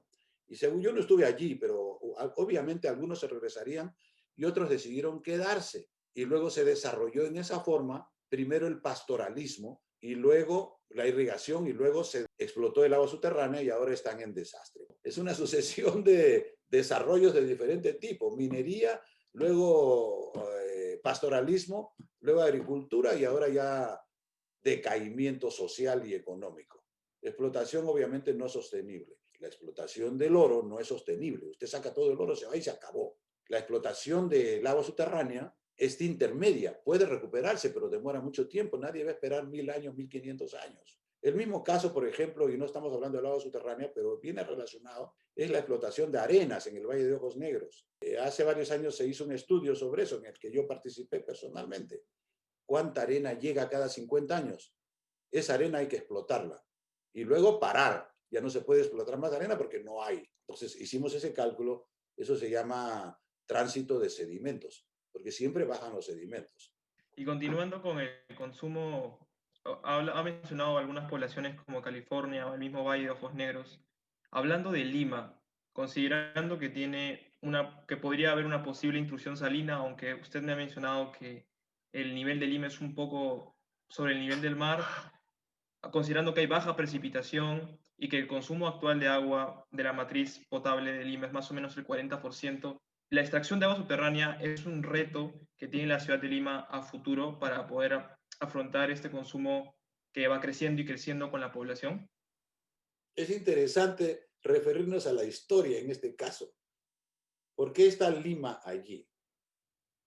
Y según yo no estuve allí, pero obviamente algunos se regresarían y otros decidieron quedarse. Y luego se desarrolló en esa forma, primero el pastoralismo y luego la irrigación y luego se explotó el agua subterránea y ahora están en desastre. Es una sucesión de desarrollos de diferente tipo, minería, luego pastoralismo, luego agricultura y ahora ya decaimiento social y económico. Explotación obviamente no sostenible. La explotación del oro no es sostenible. Usted saca todo el oro, se va y se acabó. La explotación del agua subterránea es intermedia. Puede recuperarse, pero demora mucho tiempo. Nadie va a esperar 1000 años, 1500 años. El mismo caso, por ejemplo, y no estamos hablando del agua subterránea, pero viene relacionado, es la explotación de arenas en el Valle de Ojos Negros. Hace varios años se hizo un estudio sobre eso, en el que yo participé personalmente. ¿Cuánta arena llega cada 50 años? Esa arena hay que explotarla. Y luego parar. Ya no se puede explotar más arena porque no hay. Entonces hicimos ese cálculo. Eso se llama tránsito de sedimentos, porque siempre bajan los sedimentos. Y continuando con el consumo, ha mencionado algunas poblaciones como California o el mismo Valle de Ojos Negros. Hablando de Lima, considerando que podría haber una posible intrusión salina, aunque usted me ha mencionado que el nivel de Lima es un poco sobre el nivel del mar, considerando que hay baja precipitación y que el consumo actual de agua de la matriz potable de Lima es más o menos el 40%, la extracción de agua subterránea es un reto que tiene la ciudad de Lima a futuro para poder afrontar este consumo que va creciendo y creciendo con la población. Es interesante referirnos a la historia en este caso. ¿Por qué está Lima allí?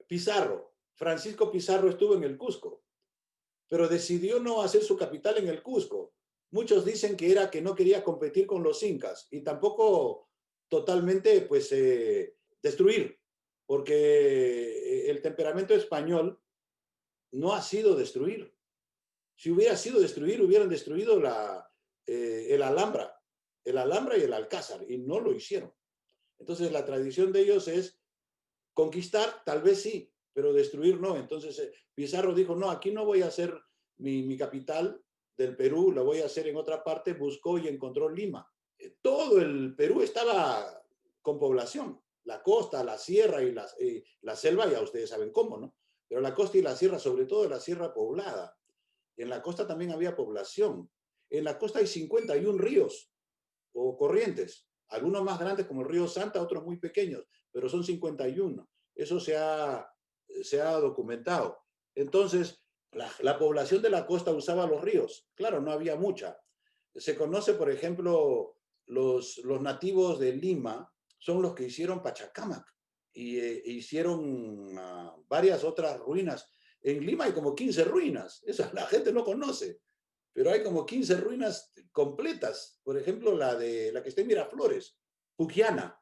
Pizarro, Francisco Pizarro estuvo en el Cusco, pero decidió no hacer su capital en el Cusco. Muchos dicen que era que no quería competir con los incas y tampoco totalmente pues destruir, porque el temperamento español no ha sido destruir. Si hubiera sido destruir, hubieran destruido el Alhambra y el Alcázar, y no lo hicieron. Entonces la tradición de ellos es conquistar, tal vez sí, pero destruir no. Entonces Pizarro dijo, no, aquí no voy a hacer mi capital del Perú, la voy a hacer en otra parte, buscó y encontró Lima. Todo el Perú estaba con población, la costa, la sierra y la selva, ya ustedes saben cómo, ¿no? Pero la costa y la sierra, sobre todo la sierra poblada. En la costa también había población. En la costa hay 51 ríos o corrientes, algunos más grandes como el río Santa, otros muy pequeños, pero son 51. Eso se ha documentado. Entonces, la población de la costa usaba los ríos. Claro, no había mucha. Se conoce, por ejemplo, los nativos de Lima son los que hicieron Pachacámac y hicieron varias otras ruinas. En Lima hay como 15 ruinas. Eso la gente no conoce, pero hay como 15 ruinas completas. Por ejemplo, la que está en Miraflores, Pugiana,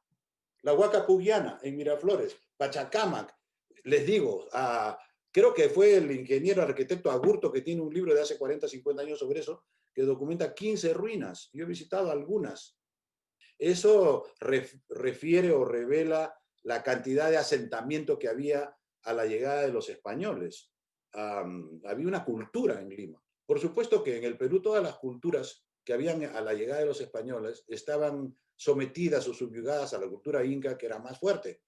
la Huaca Pugiana en Miraflores, Pachacámac, les digo, creo que fue el ingeniero arquitecto Agurto, que tiene un libro de hace 40, 50 años sobre eso, que documenta 15 ruinas. Yo he visitado algunas. Eso refiere o revela la cantidad de asentamiento que había a la llegada de los españoles. Había una cultura en Lima. Por supuesto que en el Perú todas las culturas que habían a la llegada de los españoles estaban sometidas o subyugadas a la cultura inca, que era más fuerte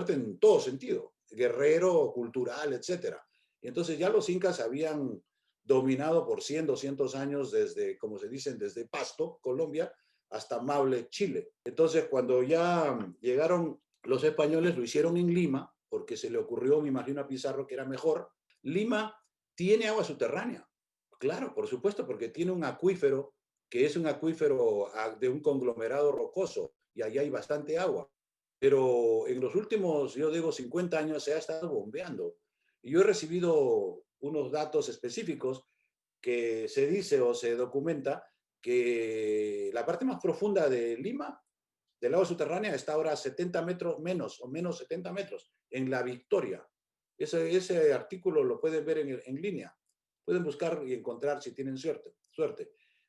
en todo sentido, guerrero, cultural, etc. Y entonces ya los incas habían dominado por 100, 200 años desde, como se dicen, desde Pasto, Colombia, hasta Maule, Chile. Entonces, cuando ya llegaron los españoles, lo hicieron en Lima, porque se le ocurrió, me imagino, a Pizarro que era mejor. Lima tiene agua subterránea, claro, por supuesto, porque tiene un acuífero que es un acuífero de un conglomerado rocoso y allá hay bastante agua. Pero en los últimos, yo digo, 50 años se ha estado bombeando. Y yo he recibido unos datos específicos que se dice o se documenta que la parte más profunda de Lima, del agua subterránea, está ahora a 70 metros menos o menos 70 metros, en La Victoria. Ese artículo lo pueden ver en línea. Pueden buscar y encontrar si tienen suerte.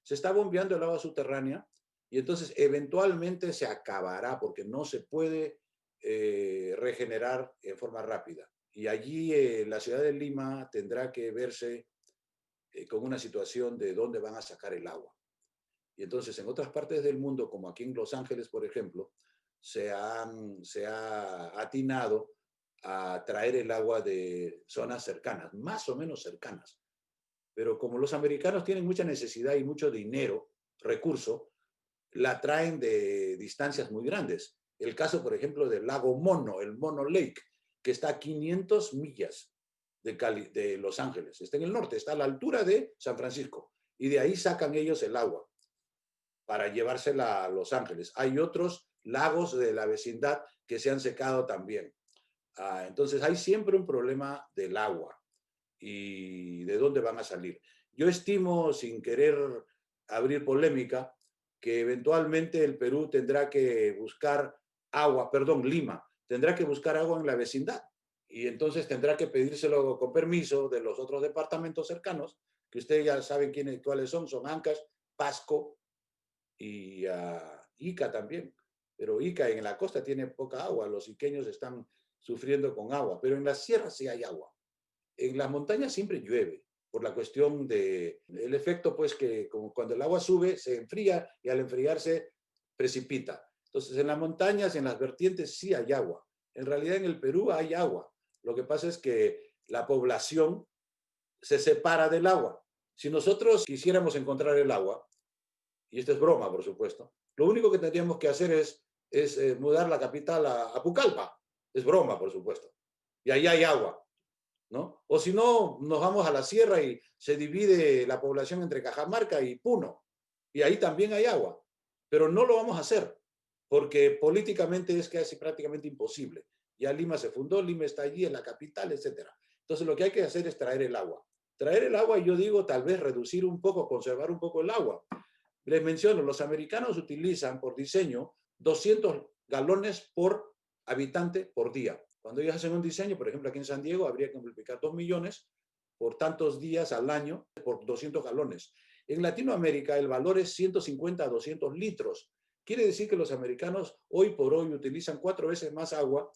Se está bombeando el agua subterránea y entonces eventualmente se acabará porque no se puede regenerar en forma rápida. Y allí la ciudad de Lima tendrá que verse con una situación de dónde van a sacar el agua. Y entonces en otras partes del mundo, como aquí en Los Ángeles, por ejemplo, se ha atinado a traer el agua de zonas cercanas, más o menos cercanas. Pero como los americanos tienen mucha necesidad y mucho dinero, recurso, la traen de distancias muy grandes. El caso, por ejemplo, del lago Mono, el Mono Lake, que está a 500 millas de Los Ángeles. Está en el norte, está a la altura de San Francisco. Y de ahí sacan ellos el agua para llevársela a Los Ángeles. Hay otros lagos de la vecindad que se han secado también. Entonces hay siempre un problema del agua y de dónde van a salir. Yo estimo, sin querer abrir polémica, que eventualmente el Perú tendrá que buscar agua, perdón, Lima, tendrá que buscar agua en la vecindad y entonces tendrá que pedírselo con permiso de los otros departamentos cercanos, que ustedes ya saben cuáles son Ancash, Pasco y Ica también. Pero Ica en la costa tiene poca agua, los iqueños están sufriendo con agua, pero en las sierras sí hay agua. En las montañas siempre llueve, por la cuestión del efecto, pues que como cuando el agua sube, se enfría y al enfriarse precipita. Entonces, en las montañas, en las vertientes, sí hay agua. En realidad, en el Perú hay agua. Lo que pasa es que la población se separa del agua. Si nosotros quisiéramos encontrar el agua, y esto es broma, por supuesto, lo único que tendríamos que hacer es mudar la capital a Pucallpa. Es broma, por supuesto. Y ahí hay agua. ¿No? O si no, nos vamos a la sierra y se divide la población entre Cajamarca y Puno, y ahí también hay agua, pero no lo vamos a hacer, porque políticamente es casi prácticamente imposible. Ya Lima se fundó, Lima está allí, en la capital, etc. Entonces lo que hay que hacer es traer el agua. Traer el agua, yo digo, tal vez reducir un poco, conservar un poco el agua. Les menciono, los americanos utilizan por diseño 200 galones por habitante por día. Cuando ellos hacen un diseño, por ejemplo, aquí en San Diego, habría que multiplicar 2 millones por tantos días al año por 200 galones. En Latinoamérica el valor es 150 a 200 litros. Quiere decir que los americanos hoy por hoy utilizan 4 veces más agua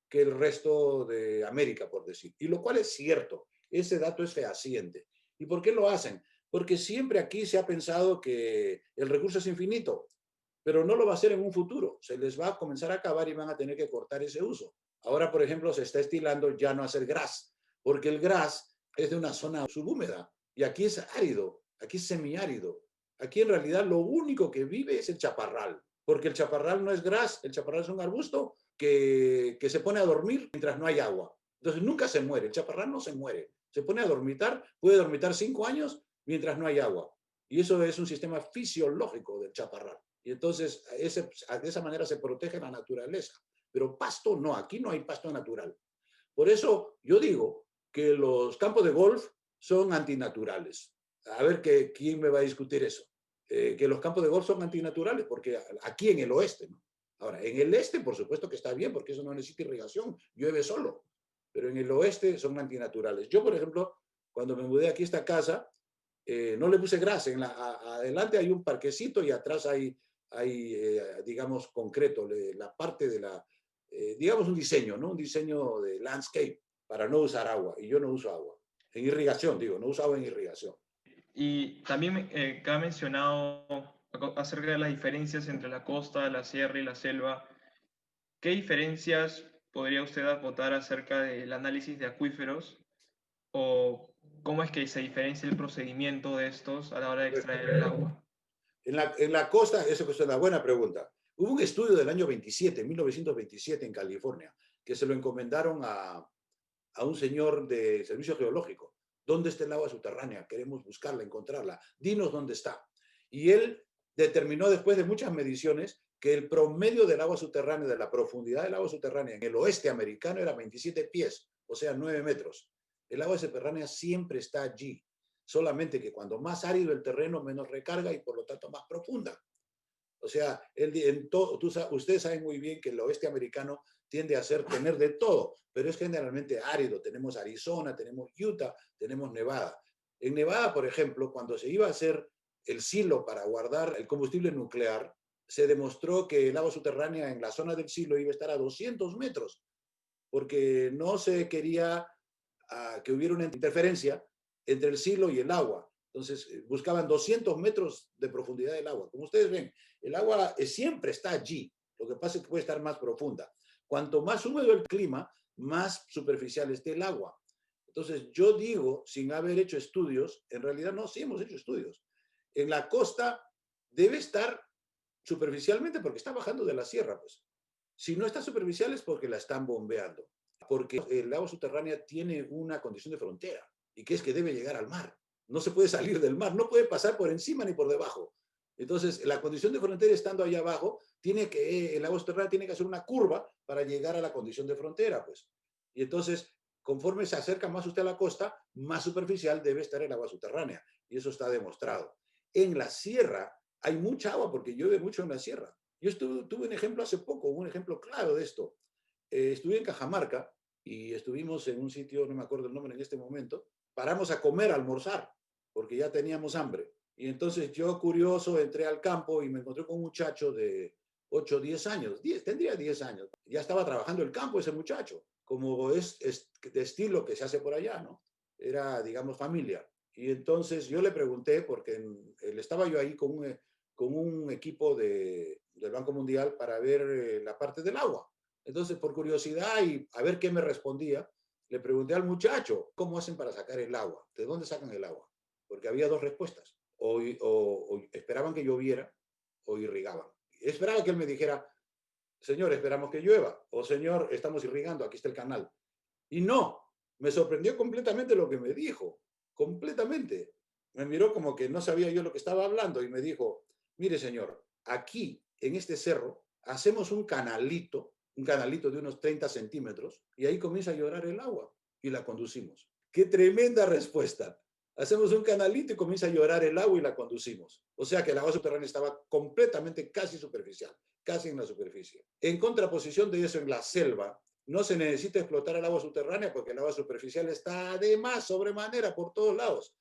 que el resto de América, por decir. Y lo cual es cierto. Ese dato es fehaciente. ¿Y por qué lo hacen? Porque siempre aquí se ha pensado que el recurso es infinito, pero no lo va a ser en un futuro. Se les va a comenzar a acabar y van a tener que cortar ese uso. Ahora, por ejemplo, se está estilando ya no hacer gras, porque el gras es de una zona subhúmeda y aquí es árido, aquí es semiárido. Aquí en realidad lo único que vive es el chaparral, porque el chaparral no es gras, el chaparral es un arbusto que se pone a dormir mientras no hay agua. Entonces nunca se muere, el chaparral no se muere, se pone a dormitar, puede dormitar 5 años mientras no hay agua. Y eso es un sistema fisiológico del chaparral. Y entonces de esa manera se protege la naturaleza. Pero pasto no, aquí no hay pasto natural. Por eso yo digo que los campos de golf son antinaturales. A ver quién me va a discutir eso. Que los campos de golf son antinaturales, porque aquí en el oeste, ¿no? Ahora, en el este, por supuesto que está bien, porque eso no necesita irrigación, llueve solo. pero en el oeste son antinaturales. Yo, por ejemplo, cuando me mudé aquí a esta casa, no le puse grasa. Adelante hay un parquecito y atrás hay digamos, concreto, la parte de digamos, un diseño, ¿no? Un diseño de landscape para no usar agua. Y yo no uso agua. En irrigación, digo, no uso agua en irrigación. Y también que ha mencionado acerca de las diferencias entre la costa, la sierra y la selva. ¿Qué diferencias podría usted acotar acerca del análisis de acuíferos o cómo es que se diferencia el procedimiento de estos a la hora de extraer el agua? En la costa, eso es una buena pregunta. Hubo un estudio del año 27, 1927, en California, que se lo encomendaron a un señor de servicio geológico. ¿Dónde está el agua subterránea? Queremos buscarla, encontrarla. Dinos dónde está. Y él determinó, después de muchas mediciones, que el promedio del agua subterránea, de la profundidad del agua subterránea en el oeste americano era 27 pies, o sea, 9 metros. El agua subterránea siempre está allí, solamente que cuando más árido el terreno, menos recarga y por lo tanto más profunda. O sea, ustedes saben muy bien que el oeste americano tiende a tener de todo, pero es generalmente árido. Tenemos Arizona, tenemos Utah, tenemos Nevada. En Nevada, por ejemplo, cuando se iba a hacer el silo para guardar el combustible nuclear, se demostró que el agua subterránea en la zona del silo iba a estar a 200 metros, porque no se quería que hubiera una interferencia entre el silo y el agua. Entonces, buscaban 200 metros de profundidad del agua. Como ustedes ven, el agua siempre está allí. Lo que pasa es que puede estar más profunda. Cuanto más húmedo el clima, más superficial esté el agua. Entonces, yo digo, sin haber hecho estudios, en realidad no, sí hemos hecho estudios. En la costa debe estar superficialmente porque está bajando de la sierra, pues. Si no está superficial es porque la están bombeando, porque el agua subterránea tiene una condición de frontera y que es que debe llegar al mar. No se puede salir del mar, no puede pasar por encima ni por debajo. Entonces, la condición de frontera estando allá abajo, el agua subterránea tiene que hacer una curva para llegar a la condición de frontera, pues. Y entonces, conforme se acerca más usted a la costa, más superficial debe estar el agua subterránea. Y eso está demostrado. En la sierra hay mucha agua porque llueve mucho en la sierra. Yo tuve un ejemplo hace poco, un ejemplo claro de esto. Estuve en Cajamarca y estuvimos en un sitio, no me acuerdo el nombre en este momento, paramos a comer, a almorzar, porque ya teníamos hambre. Y entonces yo, curioso, entré al campo y me encontré con un muchacho de 8 o 10 años, tendría 10 años. Ya estaba trabajando el campo ese muchacho, como es de estilo que se hace por allá, ¿no? Era, digamos, familia. Y entonces yo le pregunté, porque estaba yo ahí con un equipo del Banco Mundial para ver la parte del agua. Entonces, por curiosidad y a ver qué me respondía, le pregunté al muchacho, ¿cómo hacen para sacar el agua? ¿De dónde sacan el agua? Porque había dos respuestas. O esperaban que lloviera o irrigaban. Esperaba que él me dijera, señor, esperamos que llueva. O señor, estamos irrigando, aquí está el canal. Y no, me sorprendió completamente lo que me dijo. Completamente. Me miró como que no sabía yo lo que estaba hablando y me dijo, mire señor, aquí en este cerro hacemos un canalito de unos 30 centímetros y ahí comienza a llorar el agua y la conducimos. ¡Qué tremenda respuesta! Hacemos un canalito y comienza a llorar el agua y la conducimos. O sea que el agua subterránea estaba completamente casi superficial, casi en la superficie. En contraposición de eso, en la selva, no se necesita explotar el agua subterránea porque el agua superficial está además sobremanera por todos lados.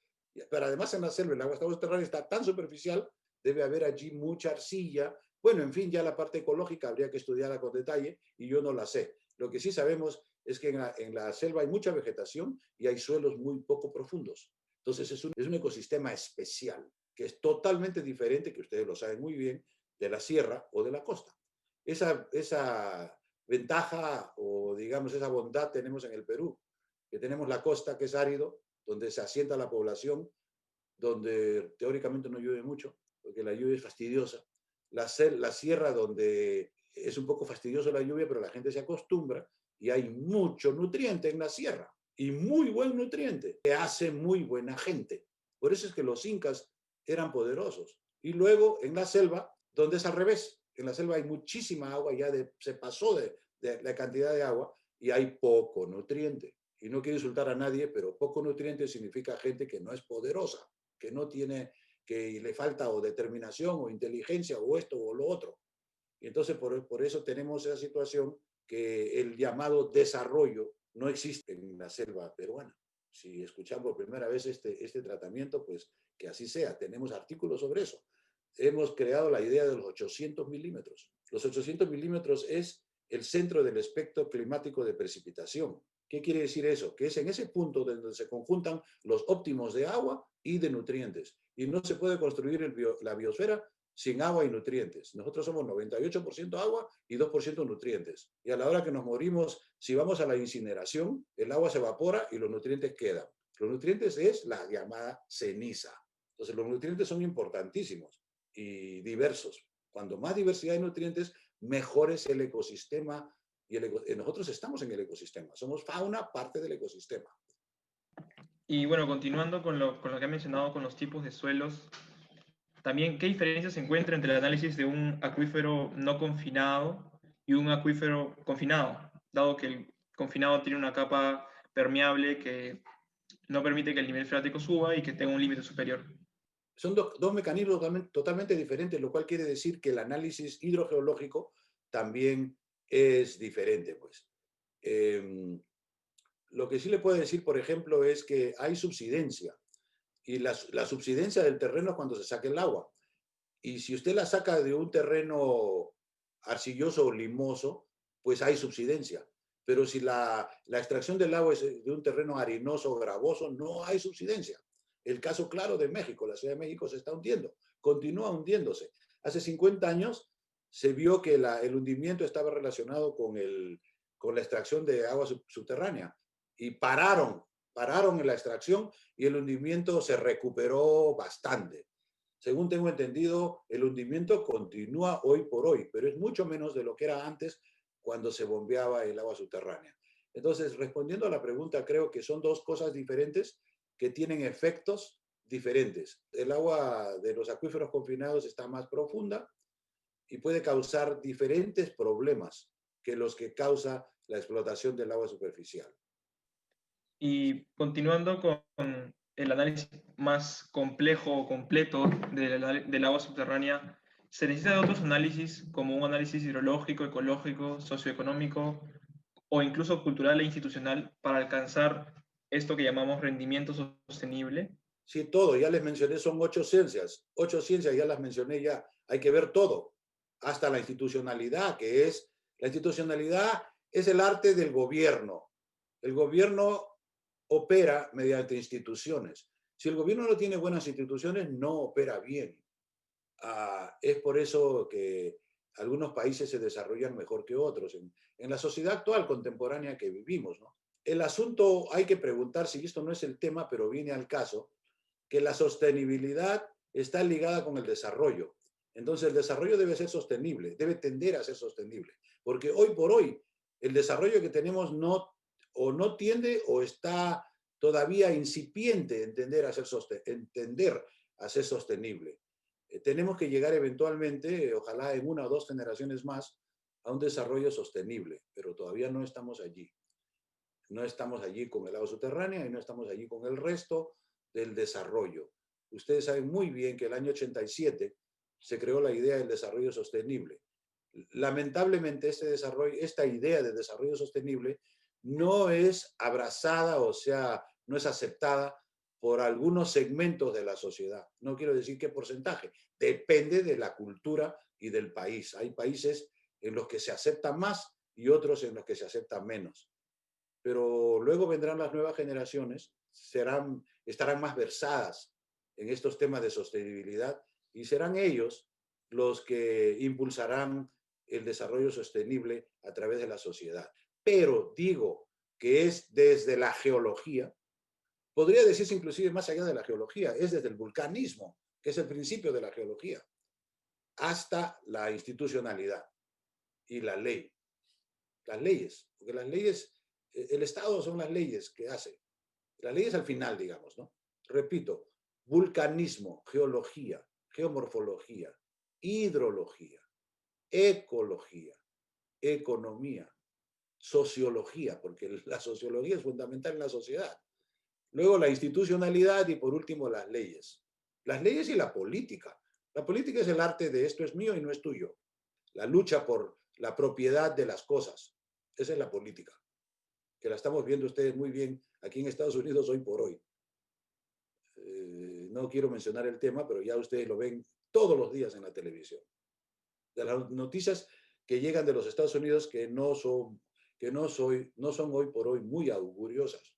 Pero además en la selva el agua subterránea está tan superficial, debe haber allí mucha arcilla. Bueno, en fin, ya la parte ecológica habría que estudiarla con detalle y yo no la sé. Lo que sí sabemos es que en la selva hay mucha vegetación y hay suelos muy poco profundos. Entonces es un ecosistema especial, que es totalmente diferente, que ustedes lo saben muy bien, de la sierra o de la costa. Esa ventaja o digamos esa bondad tenemos en el Perú, que tenemos la costa que es árido, donde se asienta la población, donde teóricamente no llueve mucho, porque la lluvia es fastidiosa, la sierra donde es un poco fastidiosa la lluvia, pero la gente se acostumbra y hay mucho nutriente en la sierra y muy buen nutriente, que hace muy buena gente. Por eso es que los incas eran poderosos. Y luego en la selva, donde es al revés, en la selva hay muchísima agua, se pasó de la cantidad de agua y hay poco nutriente. Y no quiero insultar a nadie, pero poco nutriente significa gente que no es poderosa, que no tiene, que le falta o determinación o inteligencia o esto o lo otro. Y entonces por eso tenemos esa situación que el llamado desarrollo no existe en la selva peruana. Si escuchamos por primera vez este tratamiento, pues que así sea. Tenemos artículos sobre eso. Hemos creado la idea de los 800 milímetros. Los 800 milímetros es el centro del espectro climático de precipitación. ¿Qué quiere decir eso? Que es en ese punto donde se conjuntan los óptimos de agua y de nutrientes. Y no se puede construir la biosfera sin agua y nutrientes. Nosotros somos 98% agua y 2% nutrientes. Y a la hora que nos morimos, si vamos a la incineración, el agua se evapora y los nutrientes quedan. Los nutrientes es la llamada ceniza. Entonces, los nutrientes son importantísimos y diversos. Cuando más diversidad de nutrientes, mejor es el ecosistema. Y nosotros estamos en el ecosistema. Somos fauna, parte del ecosistema. Y bueno, continuando con lo que ha mencionado con los tipos de suelos, también, ¿qué diferencia se encuentra entre el análisis de un acuífero no confinado y un acuífero confinado? Dado que el confinado tiene una capa permeable que no permite que el nivel freático suba y que tenga un límite superior. Son dos mecanismos totalmente diferentes, lo cual quiere decir que el análisis hidrogeológico también es diferente. Pues. Lo que sí le puedo decir, por ejemplo, es que hay subsidencia. Y la subsidencia del terreno es cuando se saca el agua. Y si usted la saca de un terreno arcilloso o limoso, pues hay subsidencia. Pero si la extracción del agua es de un terreno arenoso o gravoso, no hay subsidencia. El caso claro de México, la Ciudad de México se está hundiendo, continúa hundiéndose. Hace 50 años se vio que el hundimiento estaba relacionado con la extracción de agua subterránea y pararon en la extracción y el hundimiento se recuperó bastante. Según tengo entendido, el hundimiento continúa hoy por hoy, pero es mucho menos de lo que era antes cuando se bombeaba el agua subterránea. Entonces, respondiendo a la pregunta, creo que son dos cosas diferentes que tienen efectos diferentes. El agua de los acuíferos confinados está más profunda y puede causar diferentes problemas que los que causa la explotación del agua superficial. Y continuando con el análisis más complejo o completo del agua subterránea, se necesita de otros análisis como un análisis hidrológico, ecológico, socioeconómico o incluso cultural e institucional para alcanzar esto que llamamos rendimiento sostenible. Sí, todo, ya les mencioné, son 8 ciencias, ya las mencioné ya, hay que ver todo, hasta la institucionalidad, la institucionalidad es el arte del gobierno. El gobierno opera mediante instituciones. Si el gobierno no tiene buenas instituciones, no opera bien. Es por eso que algunos países se desarrollan mejor que otros en la sociedad actual, contemporánea que vivimos, ¿no? El asunto, hay que preguntarse, y esto no es el tema, pero viene al caso, que la sostenibilidad está ligada con el desarrollo. Entonces, el desarrollo debe ser sostenible, debe tender a ser sostenible, porque hoy por hoy el desarrollo que tenemos no tiende o está todavía incipiente en tender a ser sostenible. Tenemos que llegar eventualmente, ojalá en 1 o 2 generaciones más, a un desarrollo sostenible, pero todavía no estamos allí. No estamos allí con el agua subterránea y no estamos allí con el resto del desarrollo. Ustedes saben muy bien que el año 87 se creó la idea del desarrollo sostenible. Lamentablemente esta idea de desarrollo sostenible no es abrazada, o sea, no es aceptada por algunos segmentos de la sociedad. No quiero decir qué porcentaje, depende de la cultura y del país. Hay países en los que se acepta más y otros en los que se acepta menos. Pero luego vendrán las nuevas generaciones, estarán más versadas en estos temas de sostenibilidad y serán ellos los que impulsarán el desarrollo sostenible a través de la sociedad. Pero digo que es desde la geología, podría decirse inclusive más allá de la geología, es desde el vulcanismo, que es el principio de la geología, hasta la institucionalidad y la ley. Las leyes, porque las leyes, el Estado son las leyes que hace. Las leyes al final, digamos, ¿no? Repito, vulcanismo, geología, geomorfología, hidrología, ecología, economía, sociología, porque la sociología es fundamental en la sociedad. Luego la institucionalidad y por último las leyes. Las leyes y la política. La política es el arte de esto es mío y no es tuyo. La lucha por la propiedad de las cosas. Esa es la política. que la estamos viendo ustedes muy bien aquí en Estados Unidos hoy por hoy. No quiero mencionar el tema, pero ya ustedes lo ven todos los días en la televisión. De las noticias que llegan de los Estados Unidos no son hoy por hoy muy auguriosas.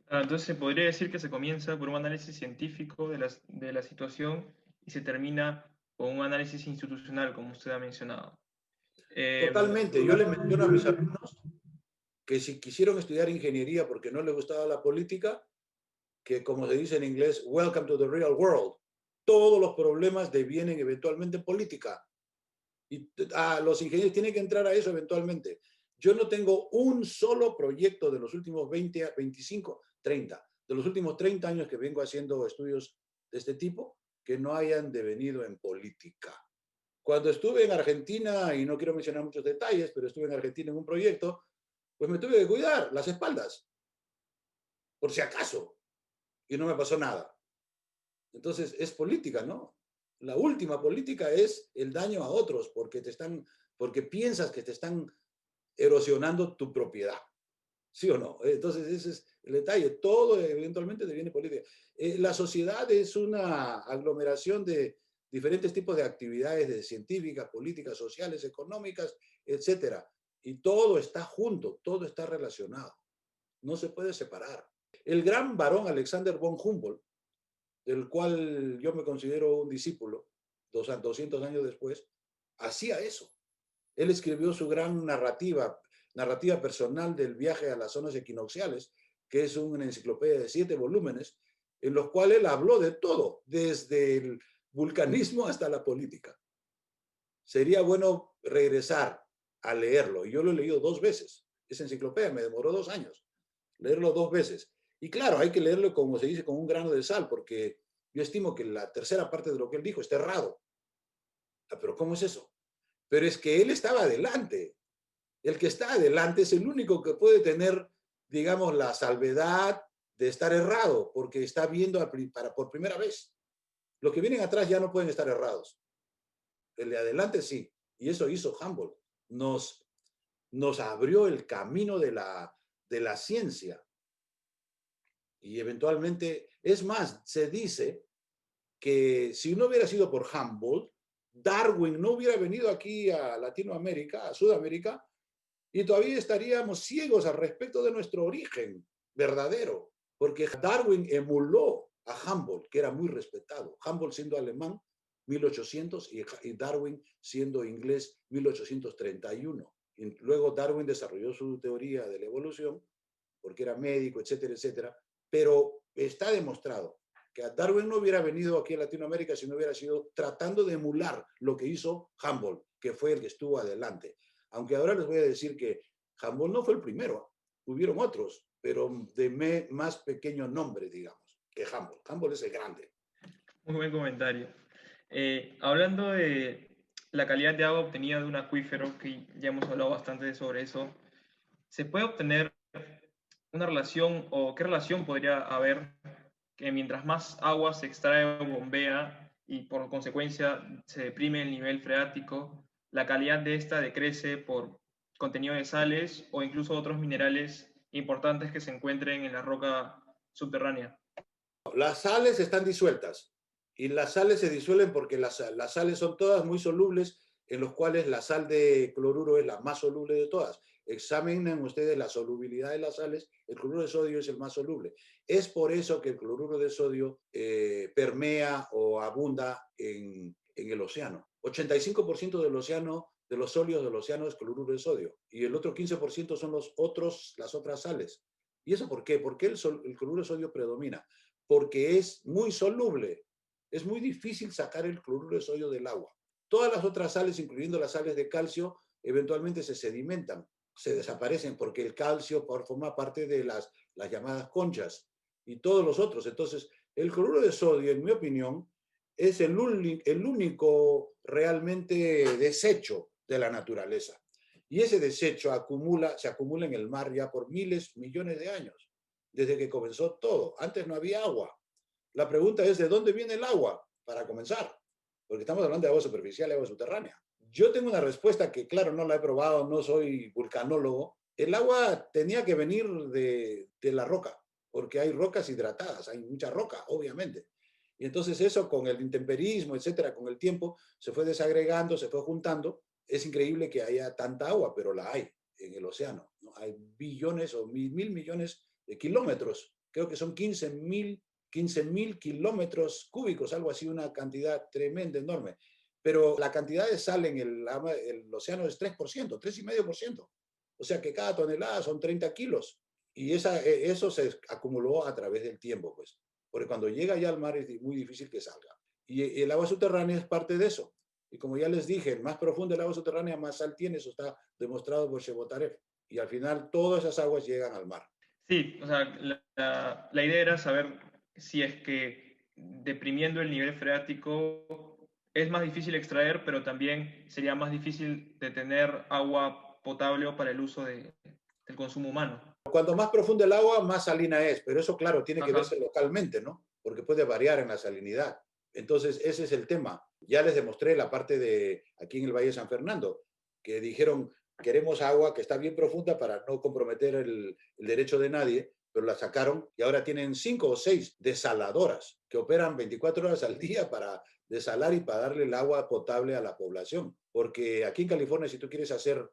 Entonces se podría decir que se comienza por un análisis científico de la situación y se termina con un análisis institucional, como usted ha mencionado. Totalmente. Yo les menciono a mis alumnos que si quisieron estudiar ingeniería porque no les gustaba la política, que como se dice en inglés, welcome to the real world. Todos los problemas devienen eventualmente en política. Y los ingenieros tienen que entrar a eso eventualmente. Yo no tengo un solo proyecto de los últimos 20, 25, 30, de los últimos 30 años que vengo haciendo estudios de este tipo, que no hayan devenido en política. Cuando estuve en Argentina, y no quiero mencionar muchos detalles, pero estuve en Argentina en un proyecto, pues me tuve que cuidar las espaldas, por si acaso, y no me pasó nada. Entonces, es política, ¿no? La última política es el daño a otros, porque piensas que te están erosionando tu propiedad. ¿Sí o no? Entonces, ese es el detalle. Todo eventualmente deviene política. La sociedad es una aglomeración de diferentes tipos de actividades de científicas, políticas, sociales, económicas, etcétera. Y todo está junto, todo está relacionado. No se puede separar. El gran varón Alexander von Humboldt, del cual yo me considero un discípulo, 200 años después, hacía eso. Él escribió su gran narrativa personal del viaje a las zonas equinocciales, que es una enciclopedia de 7 volúmenes, en los cuales él habló de todo, desde el vulcanismo hasta la política. Sería bueno regresar a leerlo. Y yo lo he leído 2 veces. Esa enciclopedia me demoró 2 años. Leerlo 2 veces. Y claro, hay que leerlo, como se dice, con un grano de sal, porque yo estimo que la tercera parte de lo que él dijo está errado. Pero ¿cómo es eso? Pero es que él estaba adelante. El que está adelante es el único que puede tener, digamos, la salvedad de estar errado, porque está viendo por primera vez. Los que vienen atrás ya no pueden estar errados. El de adelante sí. Y eso hizo Humboldt. Nos abrió el camino de la ciencia. Y eventualmente, es más, se dice que si no hubiera sido por Humboldt, Darwin no hubiera venido aquí a Latinoamérica, a Sudamérica, y todavía estaríamos ciegos al respecto de nuestro origen verdadero, porque Darwin emuló a Humboldt, que era muy respetado. Humboldt siendo alemán, 1800, y Darwin siendo inglés, 1831. Y luego Darwin desarrolló su teoría de la evolución, porque era médico, etcétera, etcétera, pero está demostrado que a Darwin no hubiera venido aquí a Latinoamérica si no hubiera sido tratando de emular lo que hizo Humboldt, que fue el que estuvo adelante. Aunque ahora les voy a decir que Humboldt no fue el primero, hubieron otros, pero de más pequeño nombre, digamos, que Humboldt. Humboldt es el grande. Muy buen comentario. Hablando de la calidad de agua obtenida de un acuífero, que ya hemos hablado bastante sobre eso, ¿se puede obtener una relación o qué relación podría haber que mientras más agua se extrae o bombea y por consecuencia se deprime el nivel freático, la calidad de esta decrece por contenido de sales o incluso otros minerales importantes que se encuentren en la roca subterránea? Las sales están disueltas y las sales se disuelven porque las sales son todas muy solubles, en los cuales la sal de cloruro es la más soluble de todas. Examinen ustedes la solubilidad de las sales, el cloruro de sodio es el más soluble. Es por eso que el cloruro de sodio permea o abunda en el océano. 85% del océano, de los sólidos del océano es cloruro de sodio y el otro 15% son las otras sales. ¿Y eso por qué? ¿Por qué el cloruro de sodio predomina? Porque es muy soluble. Es muy difícil sacar el cloruro de sodio del agua. Todas las otras sales, incluyendo las sales de calcio, eventualmente se sedimentan, se desaparecen porque el calcio forma parte de las llamadas conchas y todos los otros. Entonces, el cloruro de sodio, en mi opinión, es el único realmente desecho de la naturaleza. Y ese desecho se acumula en el mar ya por miles, millones de años, desde que comenzó todo. Antes no había agua. La pregunta es, ¿de dónde viene el agua? Para comenzar, porque estamos hablando de agua superficial y agua subterránea. Yo tengo una respuesta que, claro, no la he probado, no soy vulcanólogo, El agua tenía que venir de la roca, porque hay rocas hidratadas, hay mucha roca, obviamente. Y entonces eso con el intemperismo, etcétera, con el tiempo, se fue desagregando, se fue juntando. Es increíble que haya tanta agua, pero la hay en el océano, ¿no? Hay billones o mil millones de kilómetros. Creo que son 15.000 kilómetros cúbicos, algo así, una cantidad tremenda, enorme. Pero la cantidad de sal en el océano es 3%, 3,5%. O sea que cada tonelada son 30 kilos. Y eso se acumuló a través del tiempo, pues. Porque cuando llega ya al mar es muy difícil que salga. Y el agua subterránea es parte de eso. Y como ya les dije, más profundo el agua subterránea, más sal tiene. Eso está demostrado por Chebotarev. Y al final todas esas aguas llegan al mar. Sí, o sea, la idea era saber si es que deprimiendo el nivel freático es más difícil extraer, pero también sería más difícil de tener agua potable o para el uso del consumo humano. Cuando más profunda el agua, más salina es. Pero eso, claro, tiene que Ajá. verse localmente, ¿no? Porque puede variar en la salinidad. Entonces, ese es el tema. Ya les demostré la parte de aquí en el Valle de San Fernando, que dijeron, queremos agua que está bien profunda para no comprometer el derecho de nadie, pero la sacaron y ahora tienen 5 o 6 desaladoras que operan 24 horas al día para desalar y para darle el agua potable a la población. Porque aquí en California, si tú quieres hacer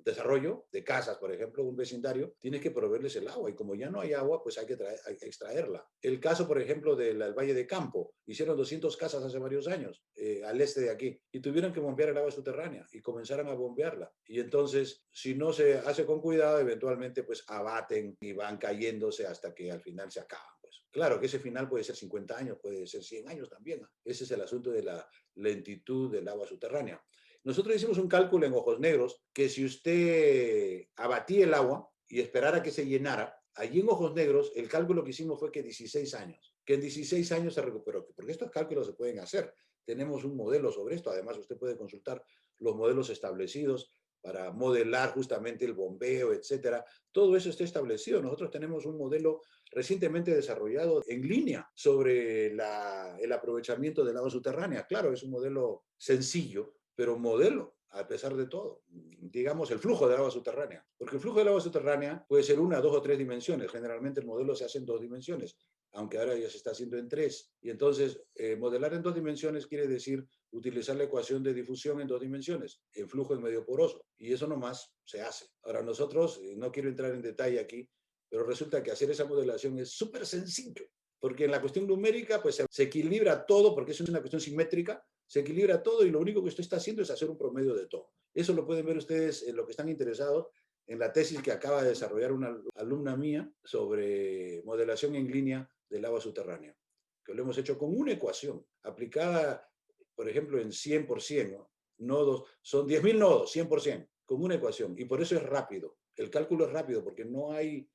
desarrollo de casas, por ejemplo, un vecindario, tienes que proveerles el agua y como ya no hay agua, pues hay que extraerla. El caso, por ejemplo, del Valle de Campo, hicieron 200 casas hace varios años al este de aquí y tuvieron que bombear el agua subterránea y comenzaron a bombearla. Y entonces, si no se hace con cuidado, eventualmente pues abaten y van cayéndose hasta que al final se acaban. Pues. Claro que ese final puede ser 50 años, puede ser 100 años también. Ese es el asunto de la lentitud del agua subterránea. Nosotros hicimos un cálculo en Ojos Negros que si usted abatía el agua y esperara que se llenara, allí en Ojos Negros el cálculo que hicimos fue que 16 años, que en 16 años se recuperó, porque estos cálculos se pueden hacer. Tenemos un modelo sobre esto, además usted puede consultar los modelos establecidos para modelar justamente el bombeo, etcétera. Todo eso está establecido. Nosotros tenemos un modelo recientemente desarrollado en línea sobre el aprovechamiento del agua subterránea. Claro, es un modelo sencillo, pero modelo a pesar de todo. Digamos, el flujo del agua subterránea. Porque el flujo del agua subterránea puede ser una, dos o tres dimensiones. Generalmente el modelo se hace en dos dimensiones, aunque ahora ya se está haciendo en tres. Y entonces, modelar en dos dimensiones quiere decir utilizar la ecuación de difusión en dos dimensiones, en flujo en medio poroso. Y eso nomás se hace. Ahora nosotros, no quiero entrar en detalle aquí, pero resulta que hacer esa modelación es súper sencillo. Porque en la cuestión numérica, pues se equilibra todo, porque es una cuestión simétrica, se equilibra todo y lo único que usted está haciendo es hacer un promedio de todo. Eso lo pueden ver ustedes en lo que están interesados en la tesis que acaba de desarrollar una alumna mía sobre modelación en línea del agua subterránea, que lo hemos hecho con una ecuación aplicada, por ejemplo, en 100%, ¿no? Nodos, son 10.000 nodos, 100%, con una ecuación. Y por eso es rápido. El cálculo es rápido porque no hay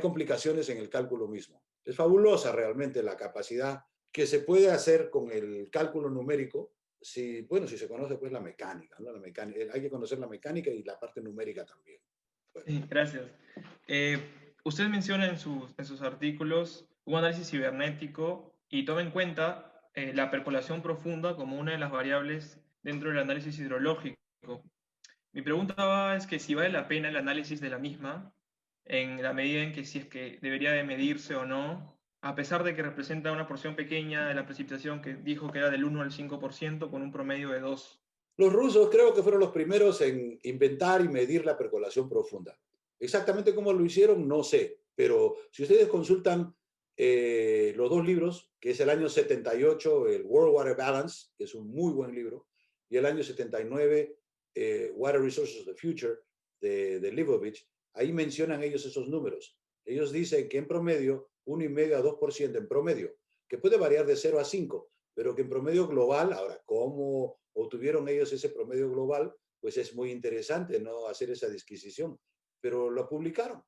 complicaciones en el cálculo mismo. Es fabulosa realmente la capacidad que se puede hacer con el cálculo numérico, si se conoce pues la mecánica, ¿no? Hay que conocer la mecánica y la parte numérica también. Bueno. Sí, gracias. Usted menciona en sus artículos un análisis cibernético y toma en cuenta la percolación profunda como una de las variables dentro del análisis hidrológico. Mi pregunta es que si vale la pena el análisis de la misma, en la medida en que si es que debería de medirse o no, a pesar de que representa una porción pequeña de la precipitación que dijo que era del 1 al 5% con un promedio de 2. Los rusos creo que fueron los primeros en inventar y medir la percolación profunda. Exactamente cómo lo hicieron, no sé, pero si ustedes consultan los dos libros, que es el año 78, el World Water Balance, que es un muy buen libro, y el año 79, Water Resources of the Future, de Leibovich, ahí mencionan ellos esos números. Ellos dicen que en promedio, 1,5 a 2% en promedio, que puede variar de 0 a 5, pero que en promedio global, ahora, ¿cómo obtuvieron ellos ese promedio global? Pues es muy interesante no hacer esa disquisición, pero lo publicaron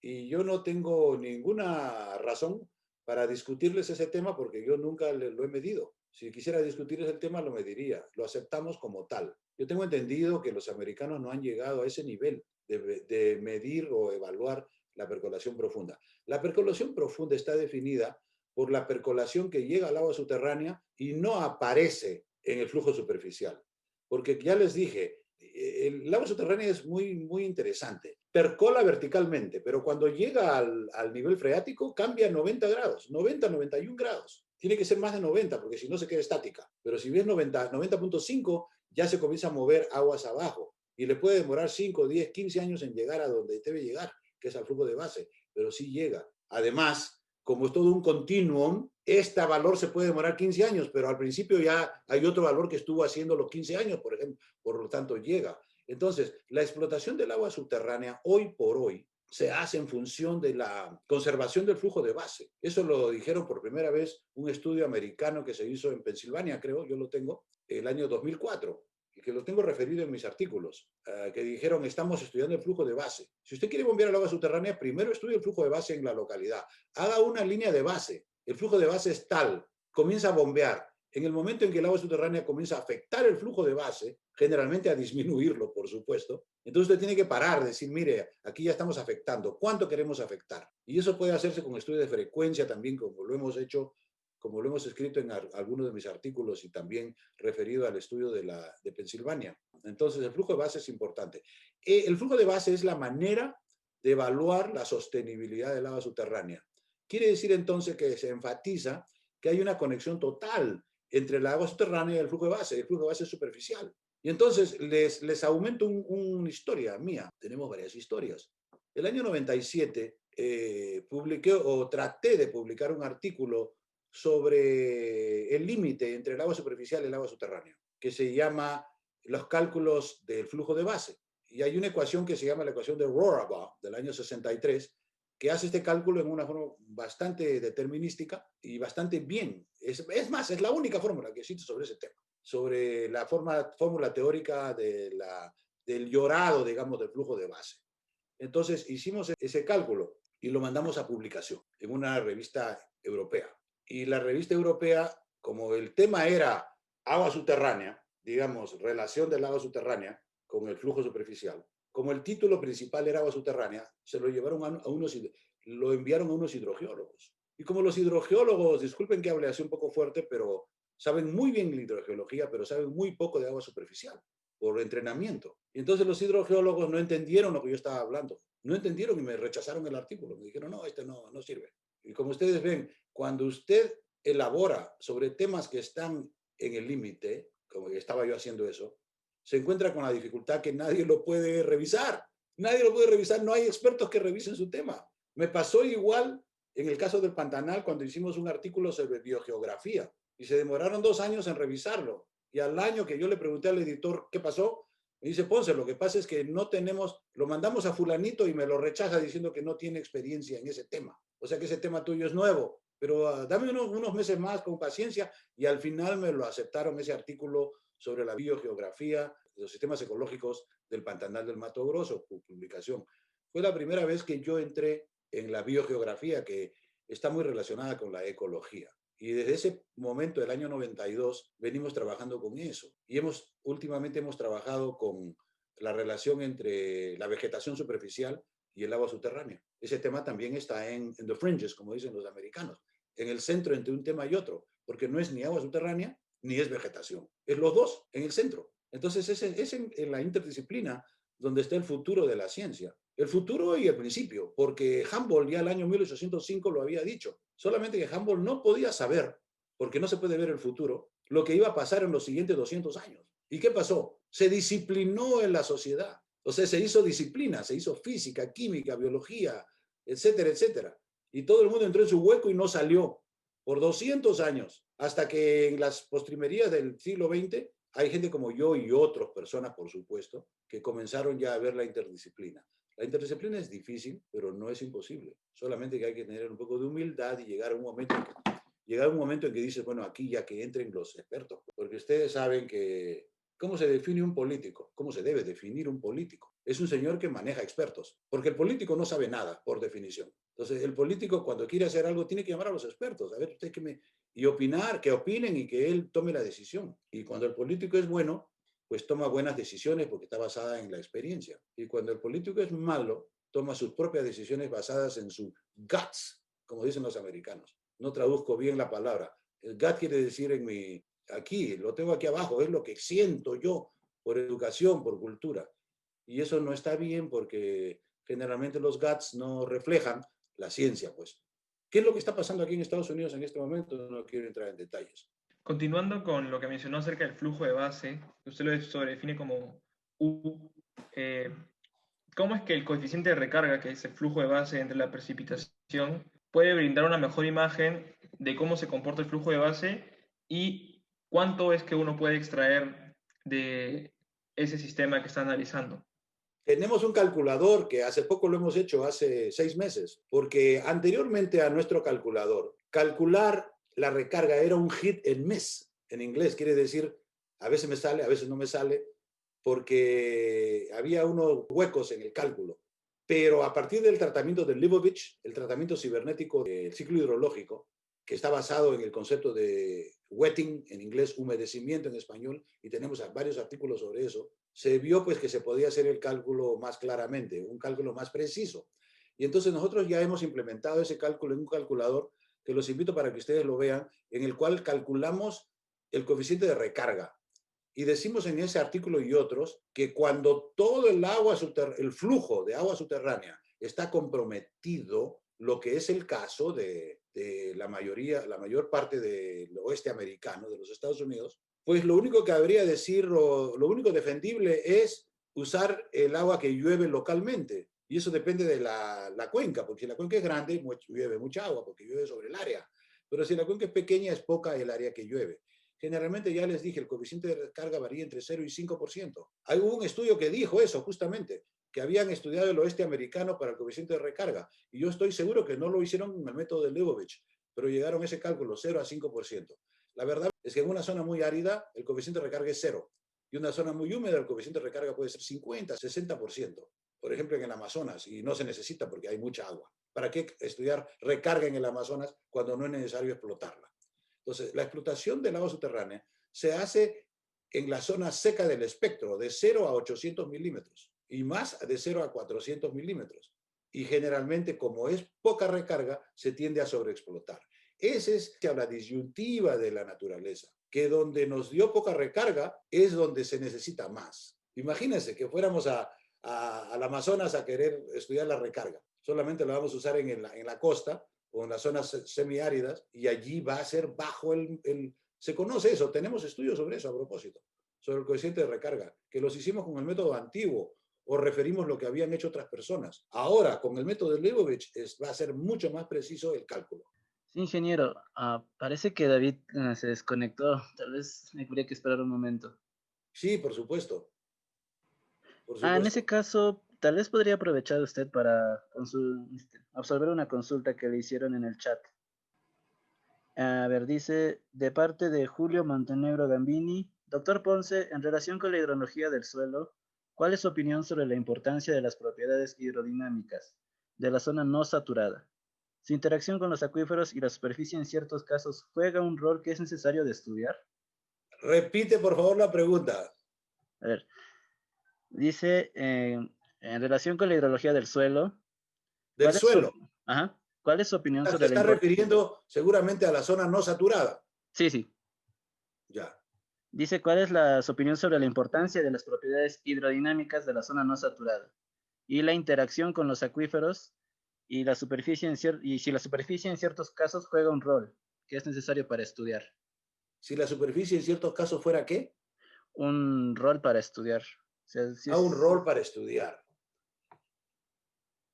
y yo no tengo ninguna razón para discutirles ese tema porque yo nunca lo he medido. Si quisiera discutirles el tema, lo mediría. Lo aceptamos como tal. Yo tengo entendido que los americanos no han llegado a ese nivel de medir o evaluar la percolación profunda. La percolación profunda está definida por la percolación que llega al agua subterránea y no aparece en el flujo superficial. Porque ya les dije, el agua subterránea es muy interesante. Percola verticalmente, pero cuando llega al nivel freático cambia 90 grados, 90, 91 grados. Tiene que ser más de 90 porque si no se queda estática. Pero si ves 90, 90.5 ya se comienza a mover aguas abajo y le puede demorar 5, 10, 15 años en llegar a donde debe llegar, que es al flujo de base, pero sí llega. Además, como es todo un continuum, este valor se puede demorar 15 años, pero al principio ya hay otro valor que estuvo haciendo los 15 años, por ejemplo, por lo tanto llega. Entonces, la explotación del agua subterránea hoy por hoy se hace en función de la conservación del flujo de base. Eso lo dijeron por primera vez un estudio americano que se hizo en Pensilvania, creo, yo lo tengo, el año 2004, y que lo tengo referido en mis artículos, que dijeron, estamos estudiando el flujo de base. Si usted quiere bombear el agua subterránea, primero estudie el flujo de base en la localidad. Haga una línea de base. El flujo de base es tal, comienza a bombear. En el momento en que el agua subterránea comienza a afectar el flujo de base, generalmente a disminuirlo, por supuesto, entonces usted tiene que parar, decir, mire, aquí ya estamos afectando, ¿cuánto queremos afectar? Y eso puede hacerse con estudios de frecuencia también, como lo hemos hecho, como lo hemos escrito en algunos de mis artículos y también referido al estudio de Pensilvania. Entonces, el flujo de base es importante. El flujo de base es la manera de evaluar la sostenibilidad del agua subterránea. Quiere decir entonces que se enfatiza que hay una conexión total entre el agua subterránea y el flujo de base. El flujo de base es superficial. Y entonces les aumento una historia mía. Tenemos varias historias. El año 97 publiqué o traté de publicar un artículo sobre el límite entre el agua superficial y el agua subterránea, que se llama los cálculos del flujo de base. Y hay una ecuación que se llama la ecuación de Rorabaugh del año 63, que hace este cálculo en una forma bastante determinística y bastante bien. Es más, es la única fórmula que existe sobre ese tema, sobre la fórmula teórica del llorado, digamos, del flujo de base. Entonces hicimos ese cálculo y lo mandamos a publicación en una revista europea. Y la revista europea, como el tema era agua subterránea, digamos, relación del agua subterránea con el flujo superficial, como el título principal era agua subterránea, se lo llevaron lo enviaron a unos hidrogeólogos. Y como los hidrogeólogos, disculpen que hable así un poco fuerte, pero saben muy bien la hidrogeología, pero saben muy poco de agua superficial por entrenamiento. Y entonces los hidrogeólogos no entendieron lo que yo estaba hablando. No entendieron y me rechazaron el artículo. Me dijeron, no, este no sirve. Y como ustedes ven, cuando usted elabora sobre temas que están en el límite, como que estaba yo haciendo eso, se encuentra con la dificultad que nadie lo puede revisar. Nadie lo puede revisar, no hay expertos que revisen su tema. Me pasó igual en el caso del Pantanal cuando hicimos un artículo sobre biogeografía y se demoraron 2 años en revisarlo. Y al año que yo le pregunté al editor qué pasó, me dice, Ponce, lo que pasa es que no tenemos, lo mandamos a fulanito y me lo rechaza diciendo que no tiene experiencia en ese tema. O sea que ese tema tuyo es nuevo, pero dame unos meses más con paciencia y al final me lo aceptaron ese artículo sobre la biogeografía, los sistemas ecológicos del Pantanal del Mato Grosso, publicación. Fue la primera vez que yo entré en la biogeografía, que está muy relacionada con la ecología. Y desde ese momento, del año 92, venimos trabajando con eso. Y últimamente hemos trabajado con la relación entre la vegetación superficial y el agua subterránea. Ese tema también está en the fringes, como dicen los americanos, en el centro entre un tema y otro, porque no es ni agua subterránea ni es vegetación. Es los dos en el centro. Entonces es en la interdisciplina donde está el futuro de la ciencia. El futuro y el principio, porque Humboldt ya el año 1805 lo había dicho. Solamente que Humboldt no podía saber, porque no se puede ver el futuro, lo que iba a pasar en los siguientes 200 años. ¿Y qué pasó? Se disciplinó en la sociedad. O sea, se hizo disciplina, se hizo física, química, biología, etcétera, etcétera. Y todo el mundo entró en su hueco y no salió por 200 años, hasta que en las postrimerías del siglo XX hay gente como yo y otras personas, por supuesto, que comenzaron ya a ver la interdisciplina. La interdisciplina es difícil, pero no es imposible. Solamente que hay que tener un poco de humildad y llegar a un momento en que dices, bueno, aquí ya que entren los expertos, porque ustedes saben que ¿cómo se define un político? ¿Cómo se debe definir un político? Es un señor que maneja expertos, porque el político no sabe nada, por definición. Entonces, el político cuando quiere hacer algo tiene que llamar a los expertos, a ver, usted y opinar, que opinen y que él tome la decisión. Y cuando el político es bueno, pues toma buenas decisiones porque está basada en la experiencia. Y cuando el político es malo, toma sus propias decisiones basadas en su guts, como dicen los americanos. No traduzco bien la palabra. El gut quiere decir aquí, lo tengo aquí abajo, es lo que siento yo por educación, por cultura. Y eso no está bien porque generalmente los GATS no reflejan la ciencia, pues. ¿Qué es lo que está pasando aquí en Estados Unidos en este momento? No quiero entrar en detalles. Continuando con lo que mencionó acerca del flujo de base, usted lo sobredefine como U. eh, ¿Cómo es que el coeficiente de recarga, que es el flujo de base entre la precipitación, puede brindar una mejor imagen de cómo se comporta el flujo de base y cuánto es que uno puede extraer de ese sistema que está analizando? Tenemos un calculador que hace poco lo hemos hecho, hace 6 meses, porque anteriormente a nuestro calculador, calcular la recarga era un hit en mes. En inglés quiere decir, a veces me sale, a veces no me sale, porque había unos huecos en el cálculo. Pero a partir del tratamiento de Leibovich, el tratamiento cibernético del ciclo hidrológico, que está basado en el concepto de wetting, en inglés, humedecimiento en español, y tenemos varios artículos sobre eso, se vio pues que se podía hacer el cálculo más claramente, un cálculo más preciso. Y entonces nosotros ya hemos implementado ese cálculo en un calculador que los invito para que ustedes lo vean, en el cual calculamos el coeficiente de recarga. Y decimos en ese artículo y otros que cuando todo el flujo de agua subterránea está comprometido, lo que es el caso de la mayor parte del oeste americano, de los Estados Unidos, pues lo único que habría decir, lo único defendible es usar el agua que llueve localmente. Y eso depende de la cuenca, porque si la cuenca es grande, llueve mucha agua, porque llueve sobre el área. Pero si la cuenca es pequeña, es poca el área que llueve. Generalmente, ya les dije, el coeficiente de recarga varía entre 0 y 5%. Hay un estudio que dijo eso, justamente, que habían estudiado el oeste americano para el coeficiente de recarga. Y yo estoy seguro que no lo hicieron con el método de Leibovich, pero llegaron a ese cálculo, 0 a 5%. La verdad es que en una zona muy árida, el coeficiente de recarga es 0. Y una zona muy húmeda, el coeficiente de recarga puede ser 50, 60%. Por ejemplo, en el Amazonas, y no se necesita porque hay mucha agua. ¿Para qué estudiar recarga en el Amazonas cuando no es necesario explotarla? Entonces, la explotación del agua subterránea se hace en la zona seca del espectro, de 0 a 800 milímetros, y más de 0 a 400 milímetros. Y generalmente, como es poca recarga, se tiende a sobreexplotar. Esa es la disyuntiva de la naturaleza, que donde nos dio poca recarga es donde se necesita más. Imagínense que fuéramos al Amazonas a querer estudiar la recarga. Solamente lo vamos a usar en la costa, o en las zonas semiáridas, y allí va a ser bajo se conoce eso, tenemos estudios sobre eso a propósito, sobre el coeficiente de recarga, que los hicimos con el método antiguo, o referimos lo que habían hecho otras personas. Ahora, con el método de Leibovich, va a ser mucho más preciso el cálculo. Sí, ingeniero, parece que David se desconectó. Tal vez habría que esperar un momento. Sí, por supuesto. Por En ese supuesto. caso, tal vez podría aprovechar usted para absolver una consulta que le hicieron en el chat. A ver, dice, de parte de Julio Montenegro Gambini, doctor Ponce, en relación con la hidrología del suelo, ¿cuál es su opinión sobre la importancia de las propiedades hidrodinámicas de la zona no saturada? Su interacción con los acuíferos y la superficie en ciertos casos juega un rol que es necesario de estudiar. Repite, por favor, la pregunta. A ver, dice, en relación con la hidrología del suelo, Del suelo. ¿cuál es su opinión Se sobre la está importancia? refiriendo seguramente a la zona no saturada. Sí, sí. Ya. Dice, ¿cuál es su opinión sobre la importancia de las propiedades hidrodinámicas de la zona no saturada y la interacción con los acuíferos y la superficie y si la superficie en ciertos casos juega un rol que es necesario para estudiar? Si la superficie en ciertos casos fuera ¿qué? Un rol para estudiar. O sea, Un rol para estudiar.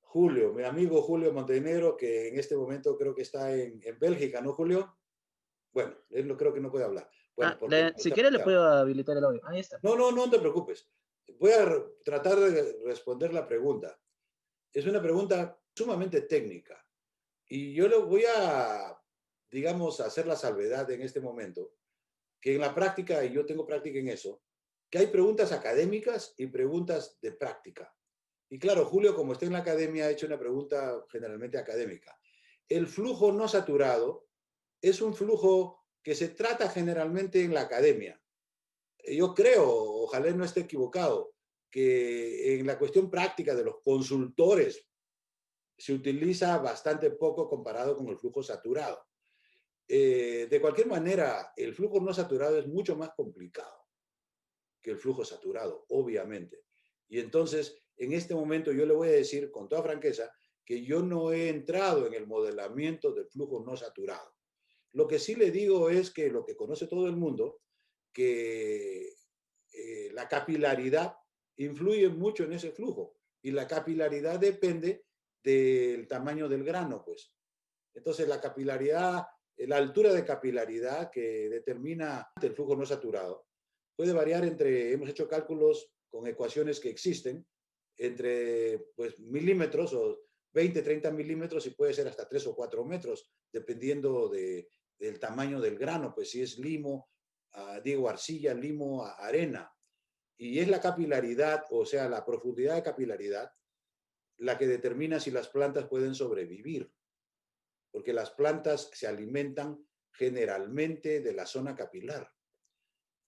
Julio, mi amigo Julio Montenegro, que en este momento creo que está en Bélgica, ¿no, Julio? Bueno, él no, creo que no puede hablar. Bueno, porque si quiere le puedo habilitar el audio. Ahí está. No te preocupes. Voy a tratar de responder la pregunta. Es una pregunta sumamente técnica. Y yo le voy a, digamos, hacer la salvedad en este momento, que en la práctica, y yo tengo práctica en eso, que hay preguntas académicas y preguntas de práctica. Y claro, Julio, como está en la academia, ha hecho una pregunta generalmente académica. El flujo no saturado es un flujo que se trata generalmente en la academia. Yo creo, ojalá no esté equivocado, que en la cuestión práctica de los consultores se utiliza bastante poco comparado con el flujo saturado. De cualquier manera, el flujo no saturado es mucho más complicado. que el flujo saturado, obviamente. Y entonces, en este momento yo le voy a decir con toda franqueza que yo no he entrado en el modelamiento del flujo no saturado. Lo que sí le digo es que lo que conoce todo el mundo, que la capilaridad influye mucho en ese flujo y la capilaridad depende del tamaño del grano, pues. Entonces, la capilaridad, la altura de capilaridad que determina el flujo no saturado puede variar entre, hemos hecho cálculos con ecuaciones que existen, entre pues, milímetros o 20, 30 milímetros y puede ser hasta 3 o 4 metros, dependiendo del tamaño del grano, pues si es limo, digo arcilla, limo, arena. Y es la capilaridad, o sea, la profundidad de capilaridad, la que determina si las plantas pueden sobrevivir, porque las plantas se alimentan generalmente de la zona capilar,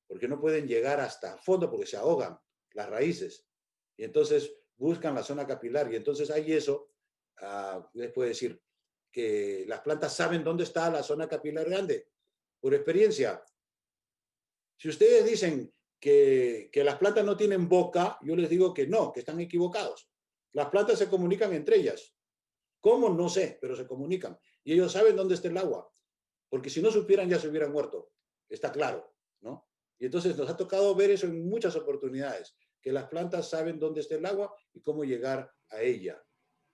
porque no pueden llegar hasta fondo porque se ahogan las raíces, y entonces buscan la zona capilar, y entonces hay eso, les puedo decir que las plantas saben dónde está la zona capilar grande, por experiencia. Si ustedes dicen que las plantas no tienen boca, yo les digo que no, que están equivocados. Las plantas se comunican entre ellas. ¿Cómo? No sé, pero se comunican. Y ellos saben dónde está el agua, porque si no supieran ya se hubieran muerto. Está claro, ¿no? Y entonces nos ha tocado ver eso en muchas oportunidades, que las plantas saben dónde está el agua y cómo llegar a ella.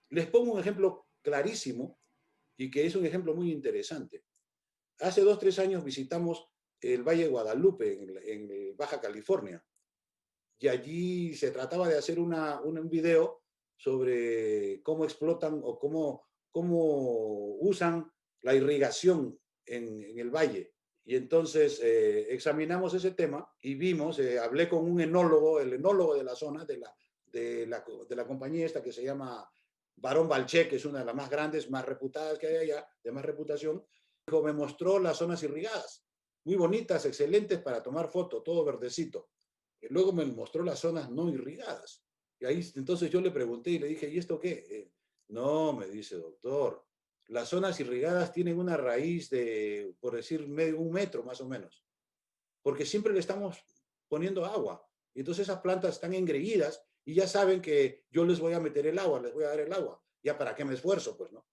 Les pongo un ejemplo clarísimo y que es un ejemplo muy interesante. Hace 2, 3 años visitamos el Valle de Guadalupe, en Baja California, y allí se trataba de hacer un video sobre cómo explotan o cómo usan la irrigación en el valle. Y entonces examinamos ese tema y vimos, hablé con un enólogo, el enólogo de la zona, de la compañía esta que se llama Barón Balché, que es una de las más grandes, más reputadas que hay allá, de más reputación. Me mostró las zonas irrigadas, muy bonitas, excelentes para tomar foto, todo verdecito. Y luego me mostró las zonas no irrigadas. Y ahí entonces yo le pregunté y le dije, ¿y esto qué? No, me dice, doctor, las zonas irrigadas tienen una raíz de, por decir, 1 metro más o menos, porque siempre le estamos poniendo agua. Y entonces esas plantas están engreídas y ya saben que yo les voy a meter el agua, les voy a dar el agua. ¿Ya para qué me esfuerzo? Pues no.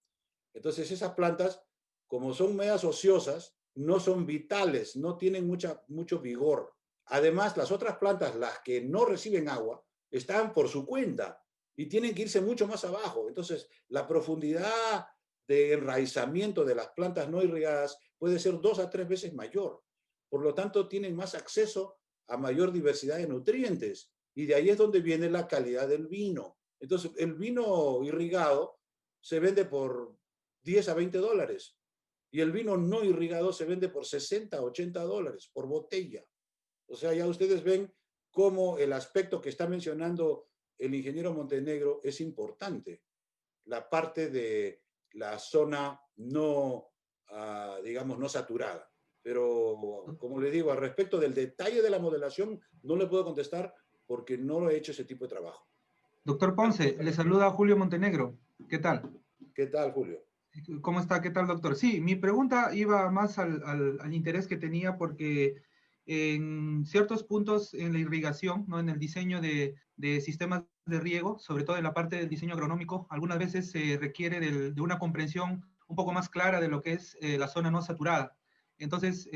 Entonces esas plantas, como son medias ociosas, no son vitales, no tienen mucho vigor. Además, las otras plantas, las que no reciben agua, están por su cuenta y tienen que irse mucho más abajo. Entonces, la profundidad de enraizamiento de las plantas no irrigadas puede ser 2 a 3 veces mayor. Por lo tanto, tienen más acceso a mayor diversidad de nutrientes. Y de ahí es donde viene la calidad del vino. Entonces, el vino irrigado se vende por 10 a 20 dólares. Y el vino no irrigado se vende por 60 a 80 dólares por botella. O sea, ya ustedes ven cómo el aspecto que está mencionando el ingeniero Montenegro es importante. La parte de la zona no, digamos, no saturada. Pero, como le digo, al respecto del detalle de la modelación, no le puedo contestar porque no lo he hecho ese tipo de trabajo. Doctor Ponce, le saluda Julio Montenegro. ¿Qué tal? ¿Qué tal, Julio? ¿Cómo está? ¿Qué tal, doctor? Sí, mi pregunta iba más al interés que tenía porque en ciertos puntos en la irrigación, ¿no? En el diseño de sistemas de riego, sobre todo en la parte del diseño agronómico, algunas veces se requiere de una comprensión un poco más clara de lo que es la zona no saturada. Entonces,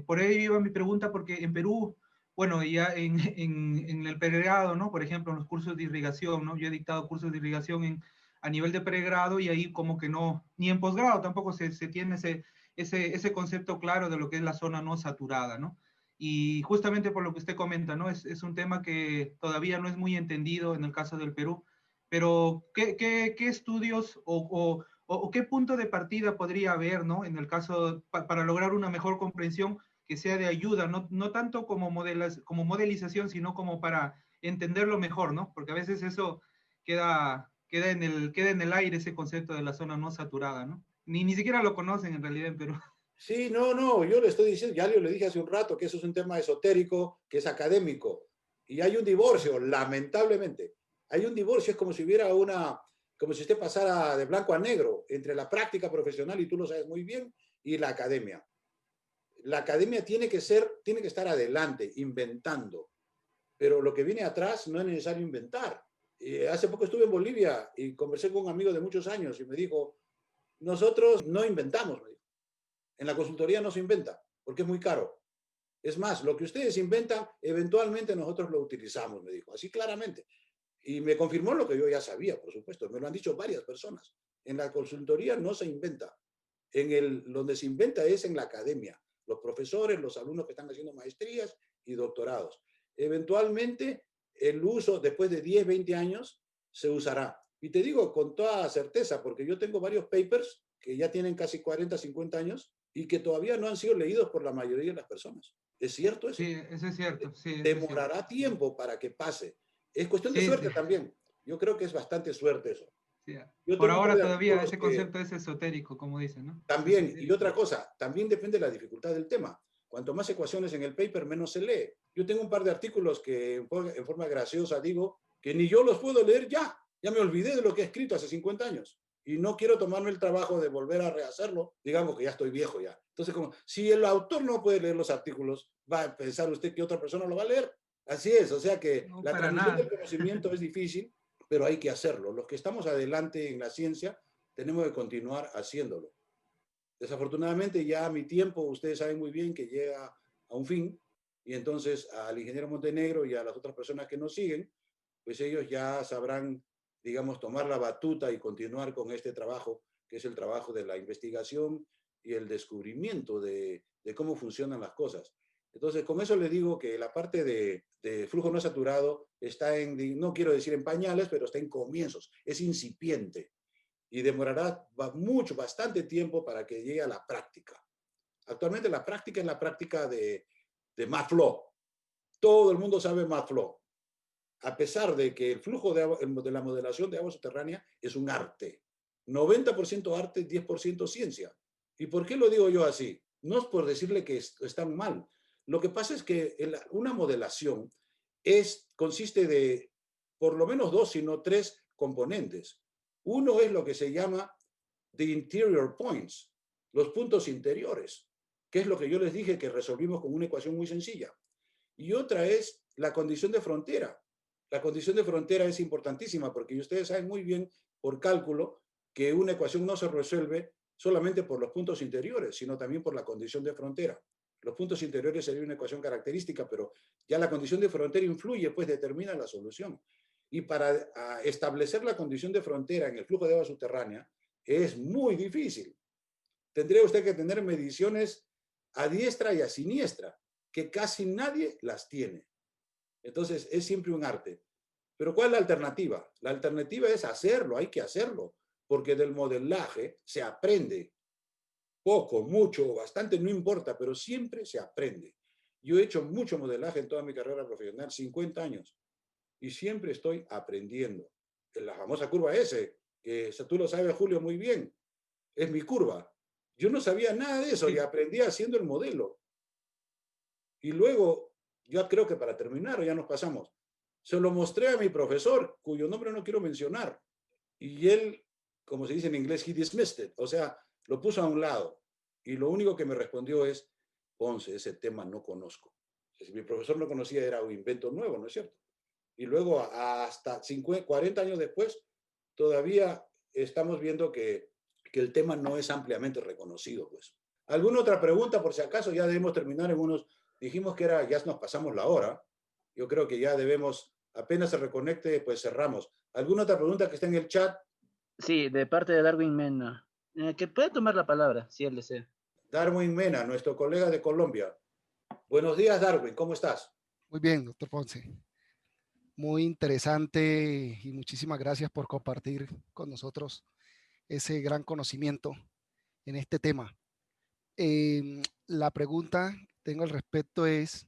por ahí iba mi pregunta porque en Perú, bueno, ya en el pregrado, ¿no? Por ejemplo, en los cursos de irrigación, ¿no? Yo he dictado cursos de irrigación a nivel de pregrado y ahí como que no, ni en posgrado tampoco se tiene ese concepto claro de lo que es la zona no saturada, ¿no? Y justamente por lo que usted comenta, ¿no? Es un tema que todavía no es muy entendido en el caso del Perú, pero ¿qué estudios o qué punto de partida podría haber, ¿no? En el caso, para lograr una mejor comprensión que sea de ayuda, no tanto como modelización, sino como para entenderlo mejor, ¿no? Porque a veces eso queda en el aire ese concepto de la zona no saturada, ¿no? Ni siquiera lo conocen en realidad en Perú. Sí, no, yo le estoy diciendo, ya le dije hace un rato que eso es un tema esotérico, que es académico. Y hay un divorcio, lamentablemente. Hay un divorcio, es como si hubiera como si usted pasara de blanco a negro entre la práctica profesional, y tú lo sabes muy bien, y la academia. La academia tiene que estar adelante, inventando. pero lo que viene atrás no es necesario inventar. Hace poco estuve en Bolivia y conversé con un amigo de muchos años y me dijo, nosotros no inventamos, me dijo. En la consultoría no se inventa porque es muy caro. Es más, lo que ustedes inventan, eventualmente nosotros lo utilizamos, me dijo, así claramente. Y me confirmó lo que yo ya sabía, por supuesto, me lo han dicho varias personas. En la consultoría no se inventa. Donde se inventa es en la academia, los profesores, los alumnos que están haciendo maestrías y doctorados. Eventualmente, el uso después de 10, 20 años se usará. Y te digo con toda certeza, porque yo tengo varios papers que ya tienen casi 40, 50 años y que todavía no han sido leídos por la mayoría de las personas. ¿Es cierto eso? Sí, eso es cierto. Sí, eso es cierto. Demorará tiempo para que pase. Es cuestión de Sí, suerte también. Yo creo que es bastante suerte eso. sí. Yo Por tengo un par ahora de todavía artículos ese que concepto es esotérico, como dicen, ¿no? Es también, y esotérico. otra cosa, también depende de la dificultad del tema. Cuanto más ecuaciones en el paper, menos se lee. Yo tengo un par de artículos que en forma graciosa digo que ni yo los puedo leer ya. Ya me olvidé de lo que he escrito hace 50 años. Y no quiero tomarme el trabajo de volver a rehacerlo. Digamos que ya estoy viejo ya. Entonces, como si el autor no puede leer los artículos, va a pensar usted que otra persona lo va a leer. Así es, o sea que No, la para transmisión del nada. conocimiento es difícil, pero hay que hacerlo. Los que estamos adelante en la ciencia tenemos que continuar haciéndolo. Desafortunadamente ya mi tiempo, ustedes saben muy bien que llega a un fin y entonces al ingeniero Montenegro y a las otras personas que nos siguen, pues ellos ya sabrán, digamos, tomar la batuta y continuar con este trabajo, que es el trabajo de la investigación y el descubrimiento de cómo funcionan las cosas. Entonces, con eso les digo que la parte de flujo no saturado está en, no quiero decir en pañales, pero está en comienzos, es incipiente y demorará mucho, bastante tiempo para que llegue a la práctica. Actualmente la práctica es la práctica de MATLAB. Todo el mundo sabe MATLAB. A pesar de que el flujo de la modelación de agua subterránea es un arte. 90% arte, 10% ciencia. ¿Y por qué lo digo yo así? No es por decirle que están mal. Lo que pasa es que una modelación consiste de por lo menos 2, sino 3 componentes. Uno es lo que se llama the interior points, los puntos interiores, que es lo que yo les dije que resolvimos con una ecuación muy sencilla. Y otra es la condición de frontera. La condición de frontera es importantísima porque ustedes saben muy bien por cálculo que una ecuación no se resuelve solamente por los puntos interiores, sino también por la condición de frontera. Los puntos interiores sería una ecuación característica, pero ya la condición de frontera influye, pues determina la solución. Y para establecer la condición de frontera en el flujo de agua subterránea es muy difícil. Tendría usted que tener mediciones a diestra y a siniestra, que casi nadie las tiene. Entonces, es siempre un arte. Pero ¿cuál es la alternativa? La alternativa es hacerlo, hay que hacerlo, porque del modelaje se aprende. Poco, mucho, bastante, no importa, pero siempre se aprende. Yo he hecho mucho modelaje en toda mi carrera profesional, 50 años, y siempre estoy aprendiendo. La famosa curva S, que tú lo sabes, Julio, muy bien, es mi curva. Yo no sabía nada de eso y Sí. aprendí haciendo el modelo. Y luego, ya creo que para terminar, ya nos pasamos, se lo mostré a mi profesor, cuyo nombre no quiero mencionar, y él, como se dice en inglés, he dismissed it, o sea, lo puso a un lado. Y lo único que me respondió es, Ponce, ese tema no conozco. Si mi profesor no conocía, era un invento nuevo, ¿no es cierto? Y luego, hasta 50, 40 años después, todavía estamos viendo que el tema no es ampliamente reconocido, pues. ¿Alguna otra pregunta, por si acaso? Ya debemos terminar en unos, dijimos que era, ya nos pasamos la hora. Yo creo que ya debemos, apenas se reconecte, pues cerramos. ¿Alguna otra pregunta que esté en el chat? Sí, de parte de Darwin Mena. Que puede tomar la palabra, si él desea. Darwin Mena, nuestro colega de Colombia. Buenos días, Darwin, ¿cómo estás? Muy bien, doctor Ponce. Muy interesante y muchísimas gracias por compartir con nosotros ese gran conocimiento en este tema. La pregunta que tengo al respecto es,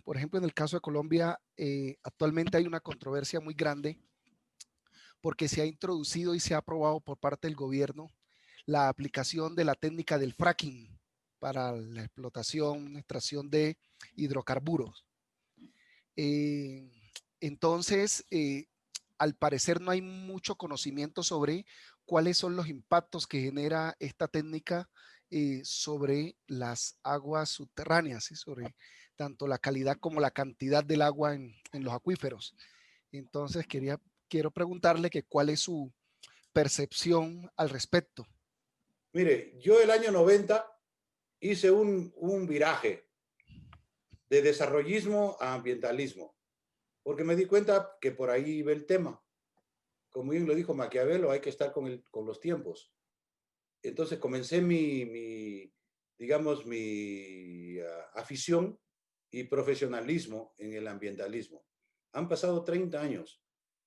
por ejemplo, en el caso de Colombia, actualmente hay una controversia muy grande porque se ha introducido y se ha aprobado por parte del gobierno la aplicación de la técnica del fracking para la explotación, extracción de hidrocarburos. Entonces, al parecer no hay mucho conocimiento sobre cuáles son los impactos que genera esta técnica sobre las aguas subterráneas, ¿sí? Sobre tanto la calidad como la cantidad del agua en los acuíferos. Entonces quiero preguntarle que cuál es su percepción al respecto. Mire, yo el año 90 hice un viraje de desarrollismo a ambientalismo, porque me di cuenta que por ahí iba el tema. Como bien lo dijo Maquiavelo, hay que estar con los tiempos. Entonces comencé digamos, mi afición y profesionalismo en el ambientalismo. Han pasado 30 años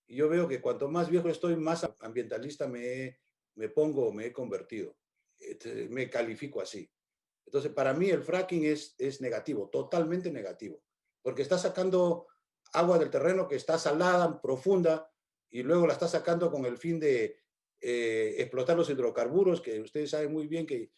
y yo veo que cuanto más viejo estoy, más ambientalista me pongo, me he convertido. Me califico así. Entonces, para mí el fracking es negativo, totalmente negativo, porque está sacando agua del terreno que está salada, profunda, y luego la está sacando con el fin de explotar los hidrocarburos, que ustedes saben muy bien que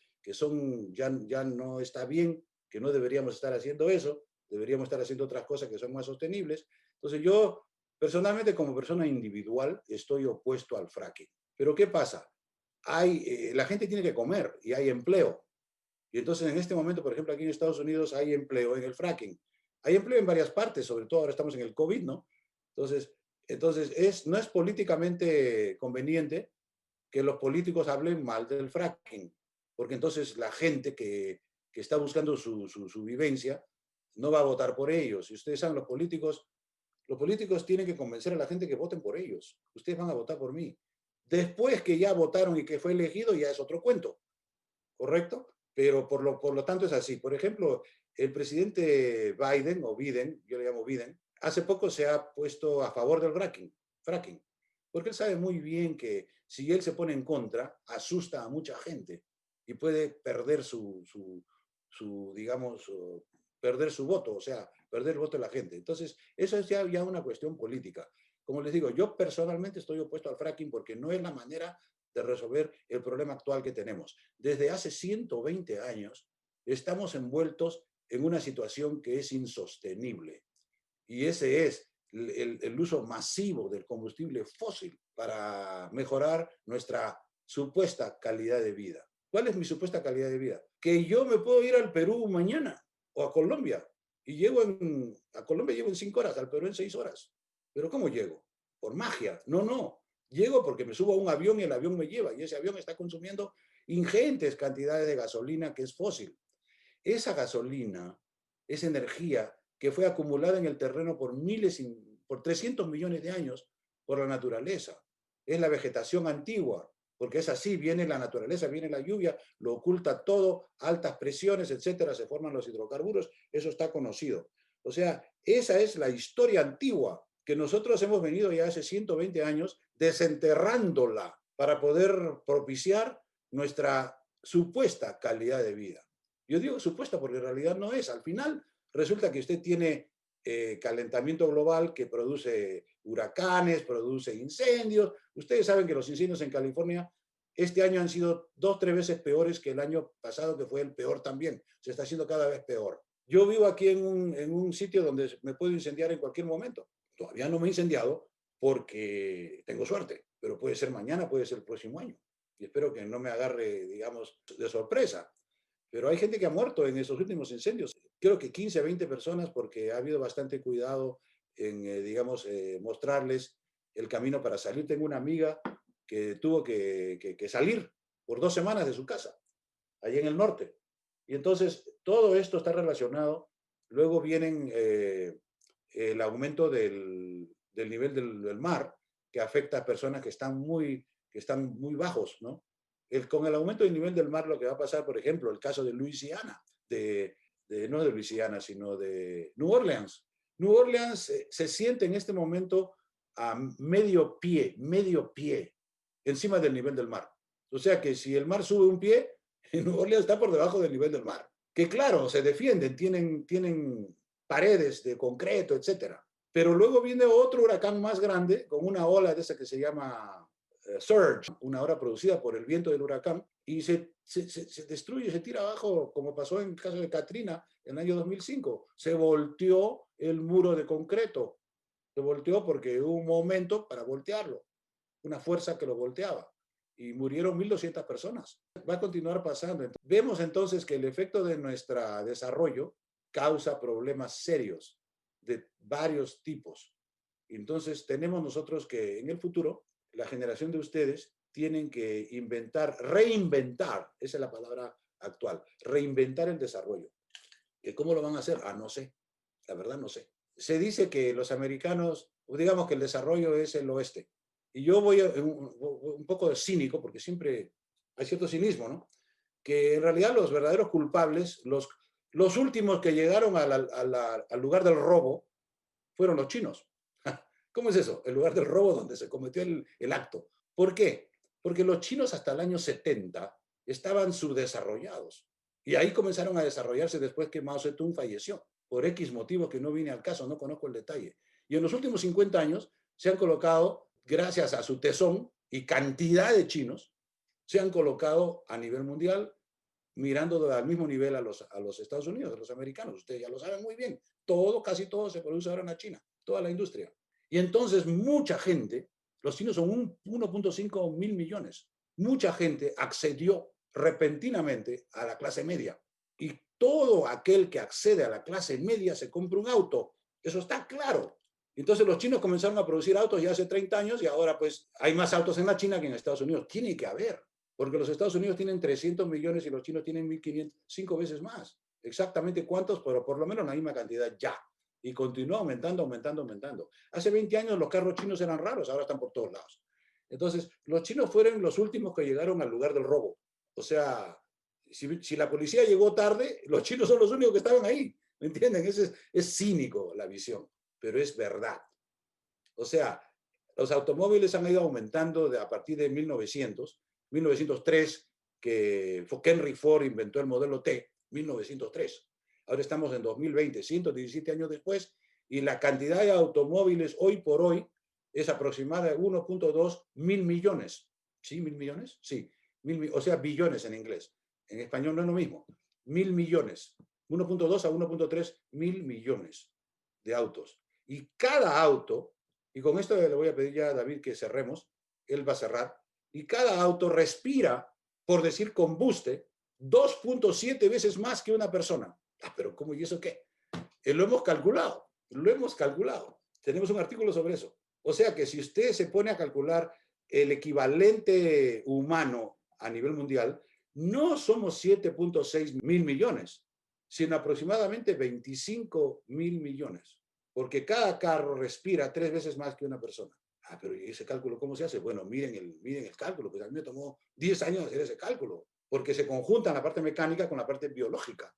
ya no está bien, que no deberíamos estar haciendo eso, deberíamos estar haciendo otras cosas que son más sostenibles. Entonces yo, personalmente, como persona individual, estoy opuesto al fracking. Pero ¿qué pasa? La gente tiene que comer y hay empleo. Y entonces en este momento, por ejemplo, aquí en Estados Unidos hay empleo en el fracking. Hay empleo en varias partes, sobre todo ahora estamos en el COVID, ¿no? Entonces no es políticamente conveniente que los políticos hablen mal del fracking, porque entonces la gente que está buscando su vivencia no va a votar por ellos. Y ustedes saben, los políticos tienen que convencer a la gente que voten por ellos. Ustedes van a votar por mí. Después que ya votaron y que fue elegido, ya es otro cuento, ¿correcto? Pero por lo tanto es así. Por ejemplo, el presidente Biden, o Biden, yo le llamo Biden, hace poco se ha puesto a favor del fracking, porque él sabe muy bien que si él se pone en contra, asusta a mucha gente y puede perder digamos, perder su voto, o sea, perder el voto de la gente. Entonces, eso es ya una cuestión política. Como les digo, yo personalmente estoy opuesto al fracking porque no es la manera de resolver el problema actual que tenemos. Desde hace 120 años estamos envueltos en una situación que es insostenible. Y ese es el uso masivo del combustible fósil para mejorar nuestra supuesta calidad de vida. ¿Cuál es mi supuesta calidad de vida? Que yo me puedo ir al Perú mañana o a Colombia y a Colombia llego en 5 horas, al Perú en 6 horas. ¿Pero cómo llego? ¿Por magia? No. Llego porque me subo a un avión y el avión me lleva y ese avión está consumiendo ingentes cantidades de gasolina que es fósil. Esa gasolina, esa energía que fue acumulada en el terreno por 300 millones de años por la naturaleza. Es la vegetación antigua, porque es así, viene la naturaleza, viene la lluvia, lo oculta todo, altas presiones, etcétera, se forman los hidrocarburos, eso está conocido. O sea, esa es la historia antigua que nosotros hemos venido ya hace 120 años desenterrándola para poder propiciar nuestra supuesta calidad de vida. Yo digo supuesta porque en realidad no es. Al final resulta que usted tiene calentamiento global que produce huracanes, produce incendios. Ustedes saben que los incendios en California este año han sido 2 o 3 veces peores que el año pasado, que fue el peor también. Se está haciendo cada vez peor. Yo vivo aquí en un sitio donde me puedo incendiar en cualquier momento. Todavía no me he incendiado porque tengo suerte, pero puede ser mañana, puede ser el próximo año. Y espero que no me agarre, digamos, de sorpresa. Pero hay gente que ha muerto en esos últimos incendios. Creo que 15 a 20 personas porque ha habido bastante cuidado en, digamos, mostrarles el camino para salir. Tengo una amiga que tuvo que salir por 2 semanas de su casa, allí en el norte. Y entonces todo esto está relacionado. Luego vienen el aumento del nivel del mar, que afecta a personas que están muy bajos, ¿no? Con el aumento del nivel del mar, lo que va a pasar, por ejemplo, el caso de Luisiana, no de Luisiana, sino de New Orleans. New Orleans se siente en este momento a medio pie, encima del nivel del mar. O sea que si el mar sube un pie, New Orleans está por debajo del nivel del mar. Que claro, se defienden, tienen paredes de concreto, etcétera. Pero luego viene otro huracán más grande, con una ola de esa que se llama surge, una ola producida por el viento del huracán, y se destruye, se tira abajo, como pasó en el caso de Katrina en el año 2005. Se volteó el muro de concreto. Se volteó porque hubo un momento para voltearlo, una fuerza que lo volteaba. Y murieron 1.200 personas. Va a continuar pasando. Vemos entonces que el efecto de nuestro desarrollo causa problemas serios de varios tipos. Entonces, tenemos nosotros que en el futuro, la generación de ustedes tienen que inventar, reinventar, esa es la palabra actual, reinventar el desarrollo. ¿Y cómo lo van a hacer? Ah, no sé, la verdad no sé. Se dice que los americanos, digamos que el desarrollo es el oeste. Y yo voy un poco cínico, porque siempre hay cierto cinismo, ¿no? Que en realidad los verdaderos culpables, los últimos que llegaron al lugar del robo, fueron los chinos. ¿Cómo es eso? El lugar del robo donde se cometió el acto. ¿Por qué? Porque los chinos hasta el año 70 estaban subdesarrollados. Y ahí comenzaron a desarrollarse después que Mao Zedong falleció. Por X motivos que no vine al caso, no conozco el detalle. Y en los últimos 50 años se han colocado, gracias a su tesón y cantidad de chinos, se han colocado a nivel mundial mirando al mismo nivel a los Estados Unidos, a los americanos. Ustedes ya lo saben muy bien. Todo, casi todo se produce ahora en la China, toda la industria. Y entonces mucha gente, los chinos son 1.5 mil millones, mucha gente accedió repentinamente a la clase media. Y todo aquel que accede a la clase media se compra un auto. Eso está claro. Entonces los chinos comenzaron a producir autos ya hace 30 años y ahora pues hay más autos en la China que en Estados Unidos. Tiene que haber. Porque los Estados Unidos tienen 300 millones y los chinos tienen 1.500, 5 veces más. Exactamente cuántos, pero por lo menos la misma cantidad ya. Y continúa aumentando, aumentando, aumentando. Hace 20 años los carros chinos eran raros, ahora están por todos lados. Entonces, los chinos fueron los últimos que llegaron al lugar del robo. O sea, si la policía llegó tarde, los chinos son los únicos que estaban ahí. ¿Me entienden? Es cínico la visión, pero es verdad. O sea, los automóviles han ido aumentando a partir de 1903, que Henry Ford inventó el modelo T, 1903. Ahora estamos en 2020, 117 años después, y la cantidad de automóviles hoy por hoy es aproximada a 1.2 mil millones. ¿Sí? ¿Mil millones? Sí. O sea, billones en inglés. En español no es lo mismo. 1.000 millones. 1.2 a 1.3 mil millones de autos. Y cada auto, y con esto le voy a pedir ya a David que cerremos, él va a cerrar, y cada auto respira, por decir combuste, 2.7 veces más que una persona. Ah, pero ¿cómo y eso qué? Lo hemos calculado, lo hemos calculado. Tenemos un artículo sobre eso. O sea que si usted se pone a calcular el equivalente humano a nivel mundial, no somos 7.6 mil millones, sino aproximadamente 25 mil millones. Porque cada carro respira 3 veces más que una persona. Ah, pero ¿y ese cálculo cómo se hace? Bueno, miren el cálculo, pues a mí me tomó 10 años hacer ese cálculo, porque se conjunta la parte mecánica con la parte biológica.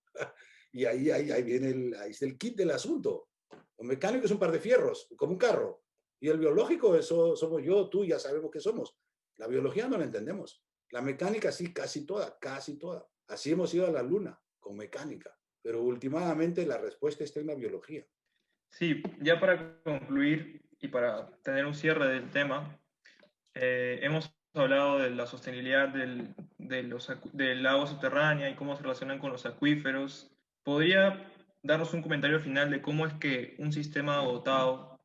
Y ahí viene ahí está el kit del asunto. Lo mecánico es un par de fierros, como un carro. Y el biológico, eso somos yo, tú, ya sabemos qué somos. La biología no la entendemos. La mecánica sí, casi toda, casi toda. Así hemos ido a la luna, con mecánica. Pero últimamente la respuesta está en la biología. Sí, ya para concluir y para tener un cierre del tema, hemos hablado de la sostenibilidad del agua subterránea y cómo se relacionan con los acuíferos. ¿Podría darnos un comentario final de cómo es que un sistema agotado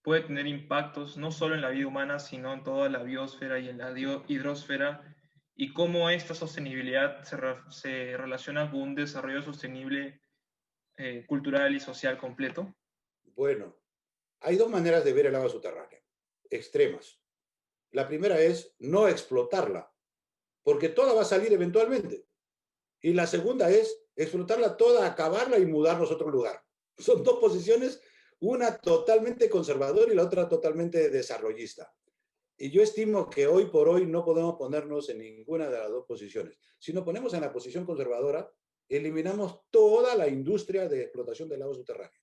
puede tener impactos no solo en la vida humana, sino en toda la biosfera y en la hidrosfera, y cómo esta sostenibilidad se relaciona con un desarrollo sostenible cultural y social completo? Bueno, hay dos maneras de ver el agua subterránea, extremas. La primera es no explotarla, porque toda va a salir eventualmente. Y la segunda es explotarla toda, acabarla y mudarnos a otro lugar. Son dos posiciones, una totalmente conservadora y la otra totalmente desarrollista. Y yo estimo que hoy por hoy no podemos ponernos en ninguna de las dos posiciones. Si nos ponemos en la posición conservadora, eliminamos toda la industria de explotación del agua subterránea.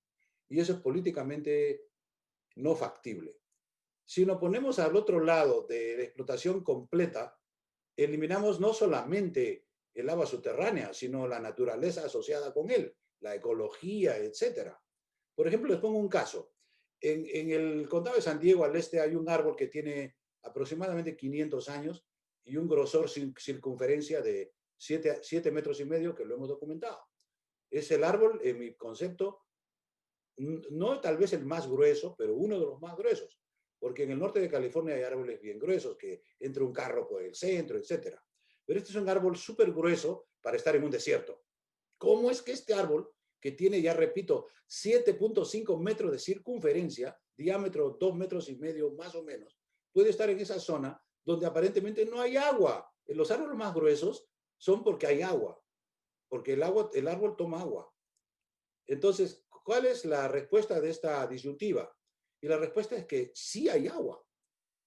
Y eso es políticamente no factible. Si nos ponemos al otro lado de la explotación completa, eliminamos no solamente el agua subterránea, sino la naturaleza asociada con él, la ecología, etc. Por ejemplo, les pongo un caso. En el condado de San Diego, al este, hay un árbol que tiene aproximadamente 500 años y un grosor circunferencia de 7 metros y medio, que lo hemos documentado. Es el árbol, en mi concepto, no tal vez el más grueso, pero uno de los más gruesos, porque en el norte de California hay árboles bien gruesos, que entra un carro por el centro, etc. Pero este es un árbol súper grueso para estar en un desierto. ¿Cómo es que este árbol que tiene, ya repito, 7.5 metros de circunferencia, diámetro 2,5 metros más o menos, puede estar en esa zona donde aparentemente no hay agua. Los árboles más gruesos son porque hay agua, porque el árbol toma agua. Entonces, ¿cuál es la respuesta de esta disyuntiva? Y la respuesta es que sí hay agua,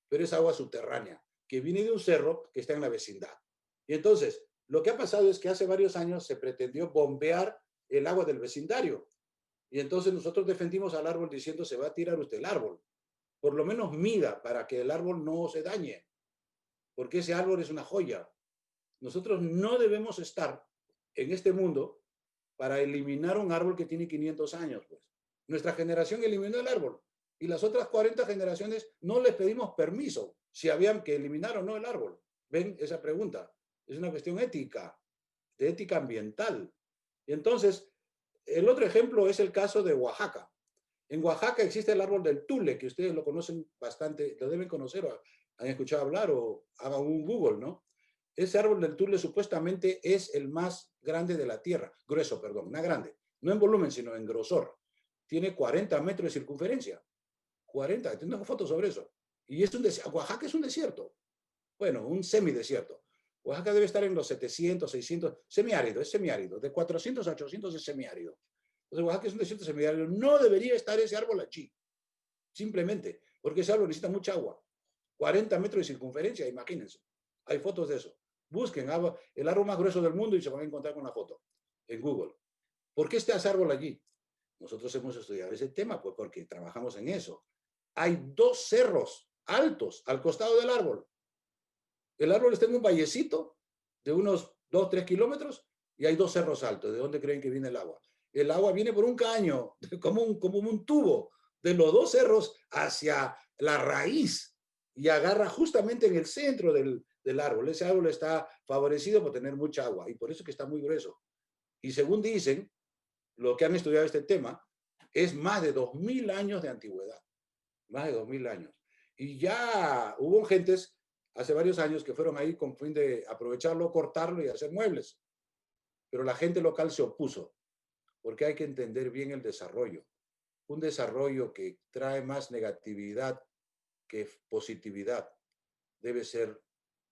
pero es agua subterránea, que viene de un cerro que está en la vecindad. Y entonces, lo que ha pasado es que hace varios años se pretendió bombear el agua del vecindario. Y entonces nosotros defendimos al árbol diciendo, se va a tirar usted el árbol. Por lo menos mida para que el árbol no se dañe, porque ese árbol es una joya. Nosotros no debemos estar en este mundo para eliminar un árbol que tiene 500 años. Pues. Nuestra generación eliminó el árbol y las otras 40 generaciones no les pedimos permiso si habían que eliminar o no el árbol. ¿Ven esa pregunta? Es una cuestión ética, de ética ambiental. Y entonces, el otro ejemplo es el caso de Oaxaca. En Oaxaca existe el árbol del tule, que ustedes lo conocen bastante, lo deben conocer, o han escuchado hablar o hagan un Google, ¿no? Ese árbol del tule supuestamente es el más grande de la Tierra, grueso, perdón, más grande, no en volumen, sino en grosor. Tiene 40 metros de circunferencia. 40, tengo una foto sobre eso. Y es un desierto. Oaxaca es un desierto. Bueno, un semidesierto. Oaxaca debe estar en los 700, 600, semiárido, es semiárido. De 400 a 800 es semiárido. Entonces, Oaxaca es un desierto semiárido. No debería estar ese árbol allí. Simplemente, porque ese árbol necesita mucha agua. 40 metros de circunferencia, imagínense. Hay fotos de eso. Busquen el árbol más grueso del mundo y se van a encontrar con una foto en Google. ¿Por qué está ese árbol allí? Nosotros hemos estudiado ese tema, pues porque trabajamos en eso. Hay 2 cerros altos al costado del árbol. El árbol está en un vallecito de unos 2, 3 kilómetros y hay 2 cerros altos. ¿De dónde creen que viene el agua? El agua viene por un caño, como un tubo, de los 2 cerros hacia la raíz y agarra justamente en el centro del árbol. Ese árbol está favorecido por tener mucha agua y por eso es que está muy grueso. Y según dicen, lo que han estudiado este tema, es más de 2000 años de antigüedad. Más de 2000 años. Y ya hubo gentes hace varios años que fueron ahí con fin de aprovecharlo, cortarlo y hacer muebles. Pero la gente local se opuso, porque hay que entender bien el desarrollo. Un desarrollo que trae más negatividad que positividad debe ser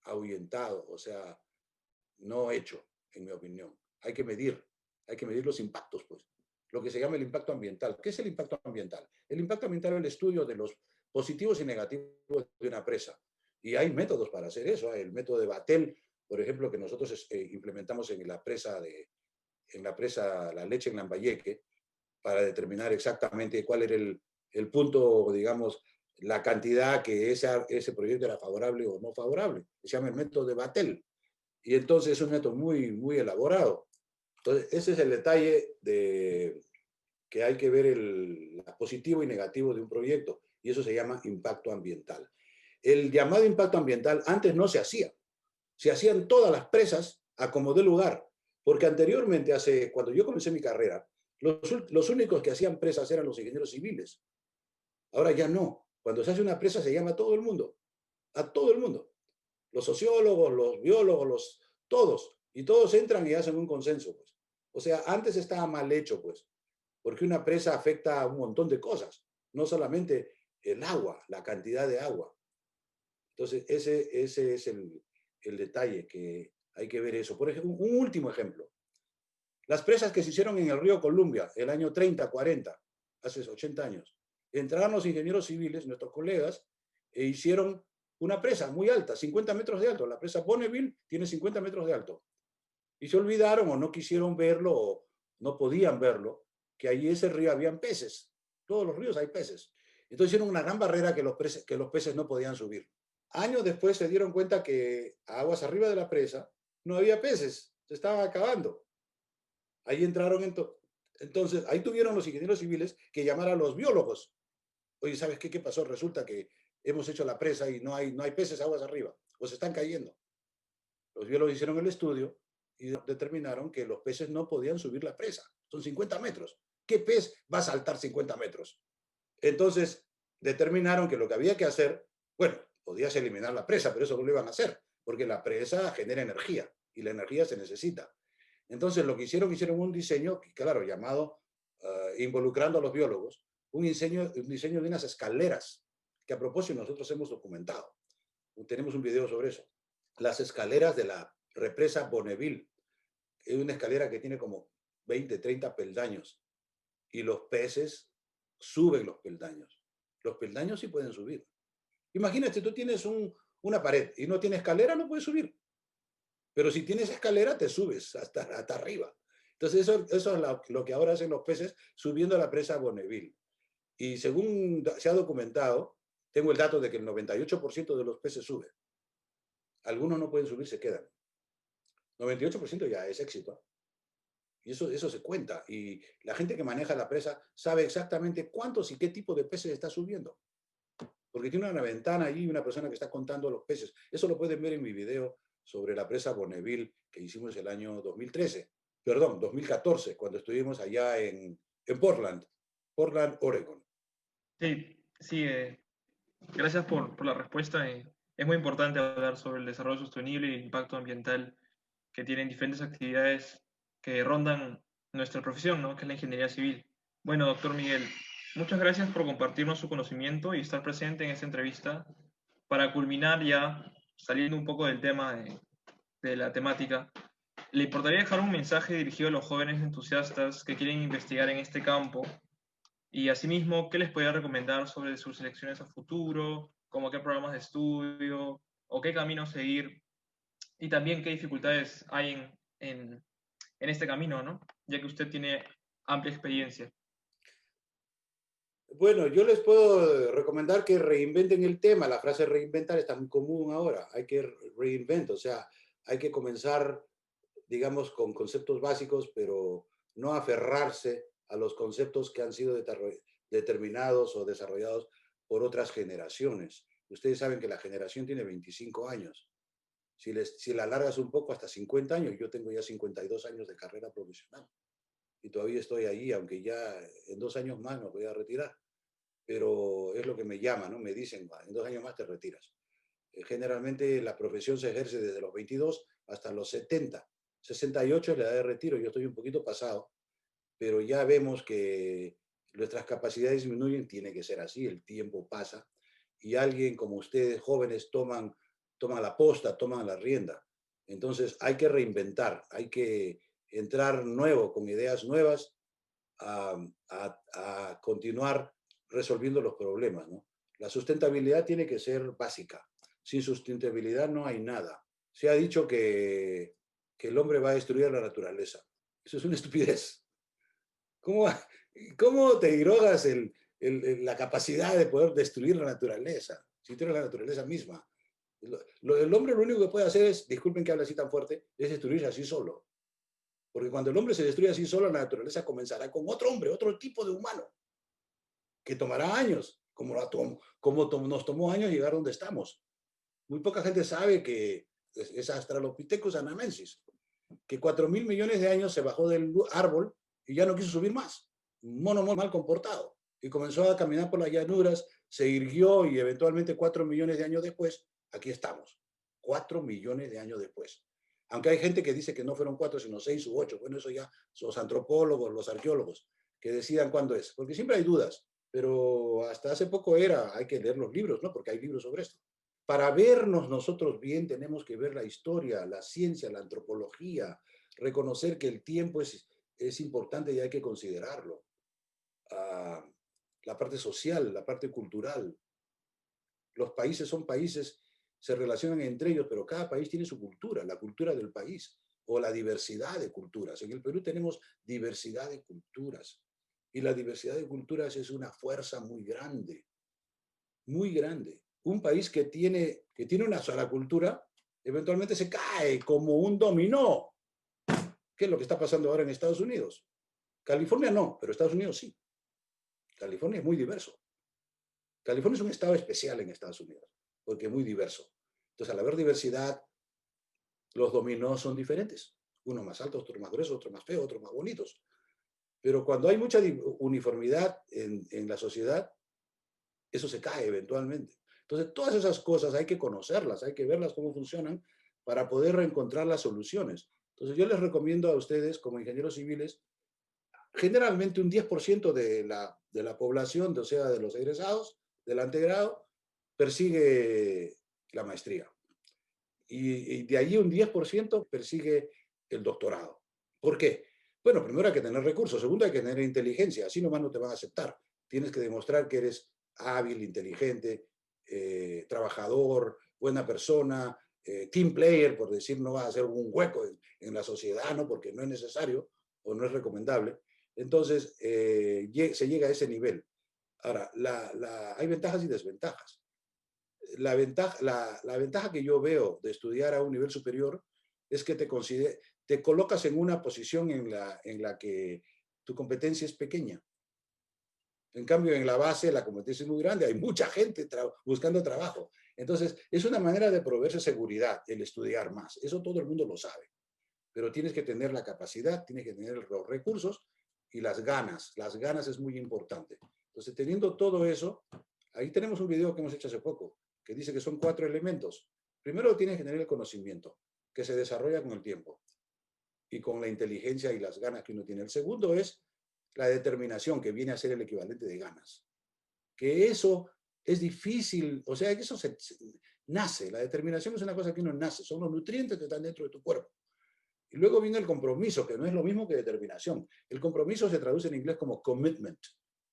ahuyentado, o sea, no hecho, en mi opinión. Hay que medir los impactos, pues. Lo que se llama el impacto ambiental. ¿Qué es el impacto ambiental? El impacto ambiental es el estudio de los positivos y negativos de una presa. Y hay métodos para hacer eso. El método de Battelle, por ejemplo, que nosotros implementamos en la presa La Leche en Lambayeque, para determinar exactamente cuál era el punto, digamos, la cantidad que ese proyecto era favorable o no favorable. Se llama el método de Battelle. Y entonces es un método muy, muy elaborado. Entonces, ese es el detalle de que hay que ver el positivo y negativo de un proyecto, y eso se llama impacto ambiental. El llamado impacto ambiental antes no se hacía. Se hacían todas las presas a como de lugar, porque anteriormente, cuando yo comencé mi carrera, los únicos que hacían presas eran los ingenieros civiles. Ahora ya no. Cuando se hace una presa se llama a todo el mundo. A todo el mundo. Los sociólogos, los biólogos, todos. Y todos entran y hacen un consenso, pues. O sea, antes estaba mal hecho, pues, porque una presa afecta a un montón de cosas, no solamente el agua, la cantidad de agua. Entonces, ese es el detalle, que hay que ver eso. Por ejemplo, un último ejemplo. Las presas que se hicieron en el río Columbia, el año 30, 40, hace 80 años, entraron los ingenieros civiles, nuestros colegas, e hicieron una presa muy alta, 50 metros de alto. La presa Bonneville tiene 50 metros de alto. Y se olvidaron o no quisieron verlo o no podían verlo, que allí ese río habían peces. Todos los ríos hay peces. Entonces hicieron una gran barrera que los peces no podían subir. Años después se dieron cuenta que a aguas arriba de la presa no había peces, se estaban acabando. Ahí entraron, entonces ahí tuvieron los ingenieros civiles que llamar a los biólogos. Oye, ¿sabes qué? ¿Qué pasó? Resulta que hemos hecho la presa y no hay peces aguas arriba, o se están cayendo. Los biólogos hicieron el estudio y determinaron que los peces no podían subir la presa. Son 50 metros. ¿Qué pez va a saltar 50 metros? Entonces, determinaron que lo que había que hacer, bueno, podías eliminar la presa, pero eso no lo iban a hacer, porque la presa genera energía y la energía se necesita. Entonces, lo que hicieron un diseño, claro, llamado, involucrando a los biólogos, un diseño de unas escaleras, que a propósito nosotros hemos documentado. Tenemos un video sobre eso. Las escaleras de la represa Bonneville. Es una escalera que tiene como 20, 30 peldaños. Y los peces suben los peldaños. Los peldaños sí pueden subir. Imagínate, tú tienes una pared y no tienes escalera, no puedes subir. Pero si tienes escalera, te subes hasta arriba. Entonces, eso es lo que ahora hacen los peces subiendo a la presa Bonneville. Y según se ha documentado, tengo el dato de que el 98% de los peces suben. Algunos no pueden subir, se quedan. 98% ya es éxito. Y eso se cuenta. Y la gente que maneja la presa sabe exactamente cuántos y qué tipo de peces está subiendo. Porque tiene una ventana ahí, una persona que está contando los peces. Eso lo pueden ver en mi video sobre la presa Bonneville que hicimos el año 2014, cuando estuvimos allá en Portland, Oregon. Sí, gracias por la respuesta. Es muy importante hablar sobre el desarrollo sostenible y el impacto ambiental que tienen diferentes actividades que rondan nuestra profesión, ¿no? Que es la ingeniería civil. Bueno, doctor Miguel, muchas gracias por compartirnos su conocimiento y estar presente en esta entrevista. Para culminar ya, saliendo un poco del tema de la temática, ¿le importaría dejar un mensaje dirigido a los jóvenes entusiastas que quieren investigar en este campo? Y asimismo, ¿qué les podría recomendar sobre sus selecciones a futuro? Como qué programas de estudio o qué camino seguir, y también qué dificultades hay en este camino, ¿no? Ya que usted tiene amplia experiencia. Bueno, yo les puedo recomendar que reinventen el tema. La frase reinventar está muy común ahora. Hay que reinventar, o sea, hay que comenzar, digamos, con conceptos básicos, pero no aferrarse a los conceptos que han sido determinados o desarrollados por otras generaciones. Ustedes saben que la generación tiene 25 años. Si la alargas un poco, hasta 50 años. Yo tengo ya 52 años de carrera profesional y todavía estoy ahí, aunque ya en 2 años más me voy a retirar. Pero es lo que me llama, ¿no? Me dicen, en 2 años más te retiras. Generalmente la profesión se ejerce desde los 22 hasta los 70. 68 es la edad de retiro, yo estoy un poquito pasado, pero ya vemos que nuestras capacidades disminuyen, tiene que ser así, el tiempo pasa, y alguien como ustedes, jóvenes, toman la posta, toman la rienda. Entonces hay que reinventar, hay que entrar nuevo, con ideas nuevas, a continuar resolviendo los problemas, ¿no? La sustentabilidad tiene que ser básica. Sin sustentabilidad no hay nada. Se ha dicho que el hombre va a destruir la naturaleza. Eso es una estupidez. ¿Cómo te drogas la capacidad de poder destruir la naturaleza? Si tú eres la naturaleza misma. El hombre lo único que puede hacer es, disculpen que hable así tan fuerte, es destruirse así solo. Porque cuando el hombre se destruye así solo, la naturaleza comenzará con otro hombre, otro tipo de humano, que tomará años, como nos tomó años llegar donde estamos. Muy poca gente sabe que es Australopithecus anamensis, que 4.000 millones de años se bajó del árbol y ya no quiso subir más. Un mono muy mal comportado. Y comenzó a caminar por las llanuras, se irguió y eventualmente 4 millones de años después, aquí estamos. 4 millones de años después. Aunque hay gente que dice que no fueron 4, sino 6 u 8. Bueno, eso ya los antropólogos, los arqueólogos, que decidan cuándo es. Porque siempre hay dudas. Pero hasta hace poco hay que leer los libros, ¿no? Porque hay libros sobre esto. Para vernos nosotros bien tenemos que ver la historia, la ciencia, la antropología, reconocer que el tiempo es importante y hay que considerarlo. La parte social, la parte cultural. Los países son países, se relacionan entre ellos, pero cada país tiene su cultura, la cultura del país o la diversidad de culturas. En el Perú tenemos diversidad de culturas y la diversidad de culturas es una fuerza muy grande, muy grande. Un país que tiene una sola cultura, eventualmente se cae como un dominó. ¿Qué es lo que está pasando ahora en Estados Unidos? California no, pero Estados Unidos sí. California es muy diverso. California es un estado especial en Estados Unidos, porque es muy diverso. Entonces, al haber diversidad, los dominós son diferentes. Unos más altos, otros más gruesos, otros más feos, otros más bonitos. Pero cuando hay mucha uniformidad en la sociedad, eso se cae eventualmente. Entonces, todas esas cosas hay que conocerlas, hay que verlas cómo funcionan para poder reencontrar las soluciones. Entonces yo les recomiendo a ustedes, como ingenieros civiles, generalmente un 10% de la población, o sea, de los egresados del antegrado, persigue la maestría. Y de allí un 10% persigue el doctorado. ¿Por qué? Bueno, primero hay que tener recursos, segundo hay que tener inteligencia, así nomás no te van a aceptar. Tienes que demostrar que eres hábil, inteligente, trabajador, buena persona, team player, por decir, no vas a hacer un hueco en la sociedad, ¿no? Porque no es necesario o no es recomendable. Entonces, se llega a ese nivel. Ahora, hay ventajas y desventajas. La ventaja que yo veo de estudiar a un nivel superior es que te colocas en una posición en la que tu competencia es pequeña. En cambio, en la base la competencia es muy grande, hay mucha gente buscando trabajo. Entonces, es una manera de proveerse seguridad, el estudiar más. Eso todo el mundo lo sabe. Pero tienes que tener la capacidad, tienes que tener los recursos y las ganas. Las ganas es muy importante. Entonces, teniendo todo eso, ahí tenemos un video que hemos hecho hace poco, que dice que son 4 elementos. Primero tienes que tener el conocimiento, que se desarrolla con el tiempo y con la inteligencia y las ganas que uno tiene. El segundo es la determinación, que viene a ser el equivalente de ganas. Que eso es difícil, o sea, que eso nace. La determinación es una cosa que uno nace, son los nutrientes que están dentro de tu cuerpo. Y luego viene el compromiso, que no es lo mismo que determinación. El compromiso se traduce en inglés como commitment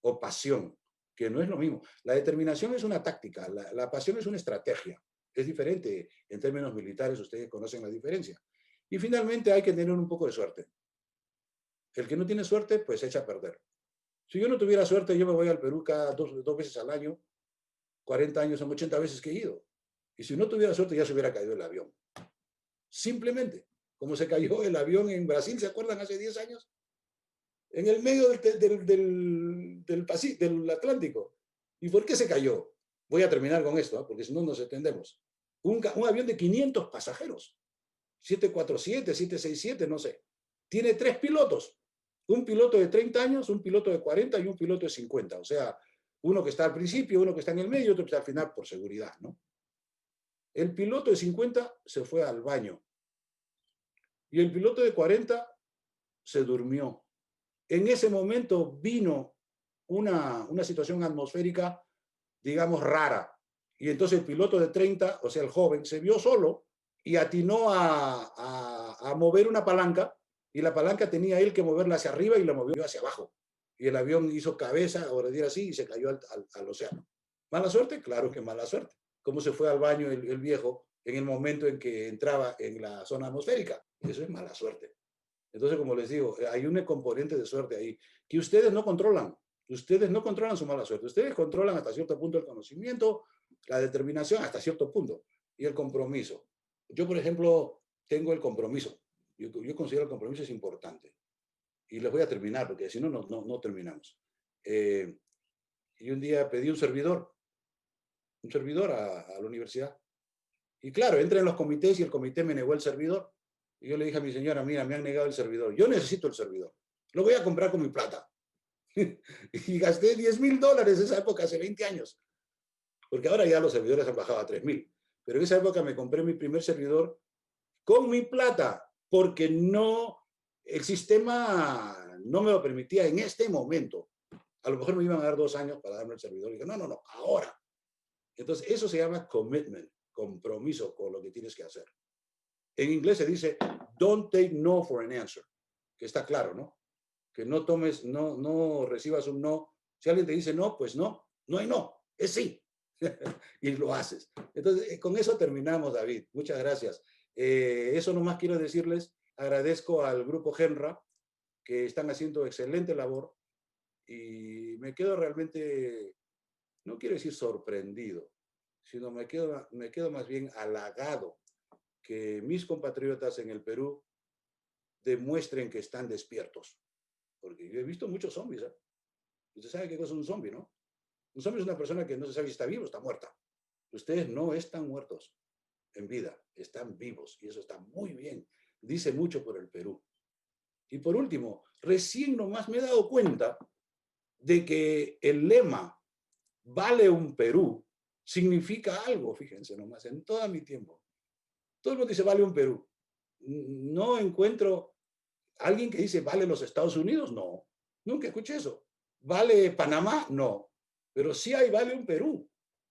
o pasión, que no es lo mismo. La determinación es una táctica, la pasión es una estrategia. Es diferente en términos militares, ustedes conocen la diferencia. Y finalmente hay que tener un poco de suerte. El que no tiene suerte, pues echa a perder. Si yo no tuviera suerte, yo me voy al Perú cada dos veces al año, 40 años son 80 veces que he ido. Y si no tuviera suerte, ya se hubiera caído el avión. Simplemente, como se cayó el avión en Brasil, ¿se acuerdan? Hace 10 años. En el medio del Atlántico. ¿Y por qué se cayó? Voy a terminar con esto, ¿eh? Porque si no nos entendemos. Un avión de 500 pasajeros. 747, 767, no sé. Tiene 3 pilotos. Un piloto de 30 años, un piloto de 40 y un piloto de 50. O sea, uno que está al principio, uno que está en el medio y otro que está al final por seguridad, ¿no? El piloto de 50 se fue al baño. Y el piloto de 40 se durmió. En ese momento vino una situación atmosférica, digamos, rara. Y entonces el piloto de 30, o sea, el joven, se vio solo y atinó a mover una palanca, y la palanca tenía él que moverla hacia arriba y la movió hacia abajo. Y el avión hizo cabeza, o decir así, y se cayó al océano. ¿Mala suerte? Claro que mala suerte. ¿Cómo se fue al baño el viejo en el momento en que entraba en la zona atmosférica? Eso es mala suerte. Entonces, como les digo, hay un componente de suerte ahí que ustedes no controlan. Ustedes no controlan su mala suerte. Ustedes controlan hasta cierto punto el conocimiento, la determinación hasta cierto punto y el compromiso. Yo, por ejemplo, tengo el compromiso. Yo considero el compromiso es importante. Y les voy a terminar, porque si no, no terminamos. Y un día pedí un servidor a la universidad. Y claro, entré en los comités y el comité me negó el servidor. Y yo le dije a mi señora, mira, me han negado el servidor. Yo necesito el servidor. Lo voy a comprar con mi plata. Y gasté $10,000 en esa época, hace 20 años. Porque ahora ya los servidores han bajado a 3,000. Pero en esa época me compré mi primer servidor con mi plata, porque el sistema no me lo permitía en este momento. A lo mejor me iban a dar 2 años para darme el servidor. Y dije, no, ahora. Entonces, eso se llama commitment, compromiso con lo que tienes que hacer. En inglés se dice, don't take no for an answer, que está claro, ¿no? Que no recibas un no. Si alguien te dice no, pues no hay no, es sí. Y lo haces. Entonces, con eso terminamos, David. Muchas gracias. Eso nomás quiero decirles, agradezco al Grupo Genra, que están haciendo excelente labor, y me quedo realmente, no quiero decir sorprendido, sino me quedo más bien halagado que mis compatriotas en el Perú demuestren que están despiertos. Porque yo he visto muchos zombies, ¿eh? Usted sabe qué cosa es un zombie, ¿no? Un zombie es una persona que no se sabe si está vivo o está muerta. Ustedes no están muertos en vida, están vivos, y eso está muy bien. Dice mucho por el Perú. Y por último, recién nomás me he dado cuenta de que el lema "Vale un Perú" significa algo, fíjense nomás, en todo mi tiempo. Todo el mundo dice "Vale un Perú". no encuentro alguien que dice, ¿vale los Estados Unidos? No, nunca escuché eso. ¿Vale Panamá? No, pero sí hay vale un Perú,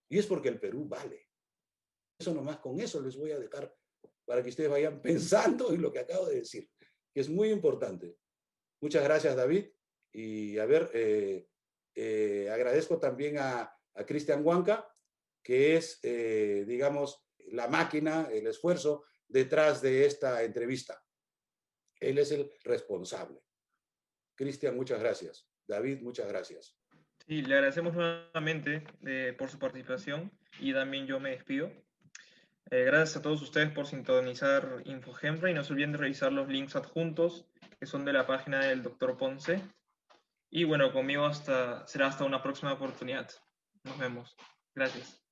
y es porque el Perú vale. Eso nomás, con eso les voy a dejar para que ustedes vayan pensando en lo que acabo de decir, que es muy importante. Muchas gracias, David. Y a ver, agradezco también a Cristian Huanca, que es, digamos, la máquina, el esfuerzo detrás de esta entrevista. Él es el responsable. Cristian, muchas gracias. David, muchas gracias. Sí, le agradecemos nuevamente por su participación y también yo me despido. Gracias a todos ustedes por sintonizar InfoGemra y no se olviden de revisar los links adjuntos que son de la página del Dr. Ponce. Y bueno, conmigo será hasta una próxima oportunidad. Nos vemos. Gracias.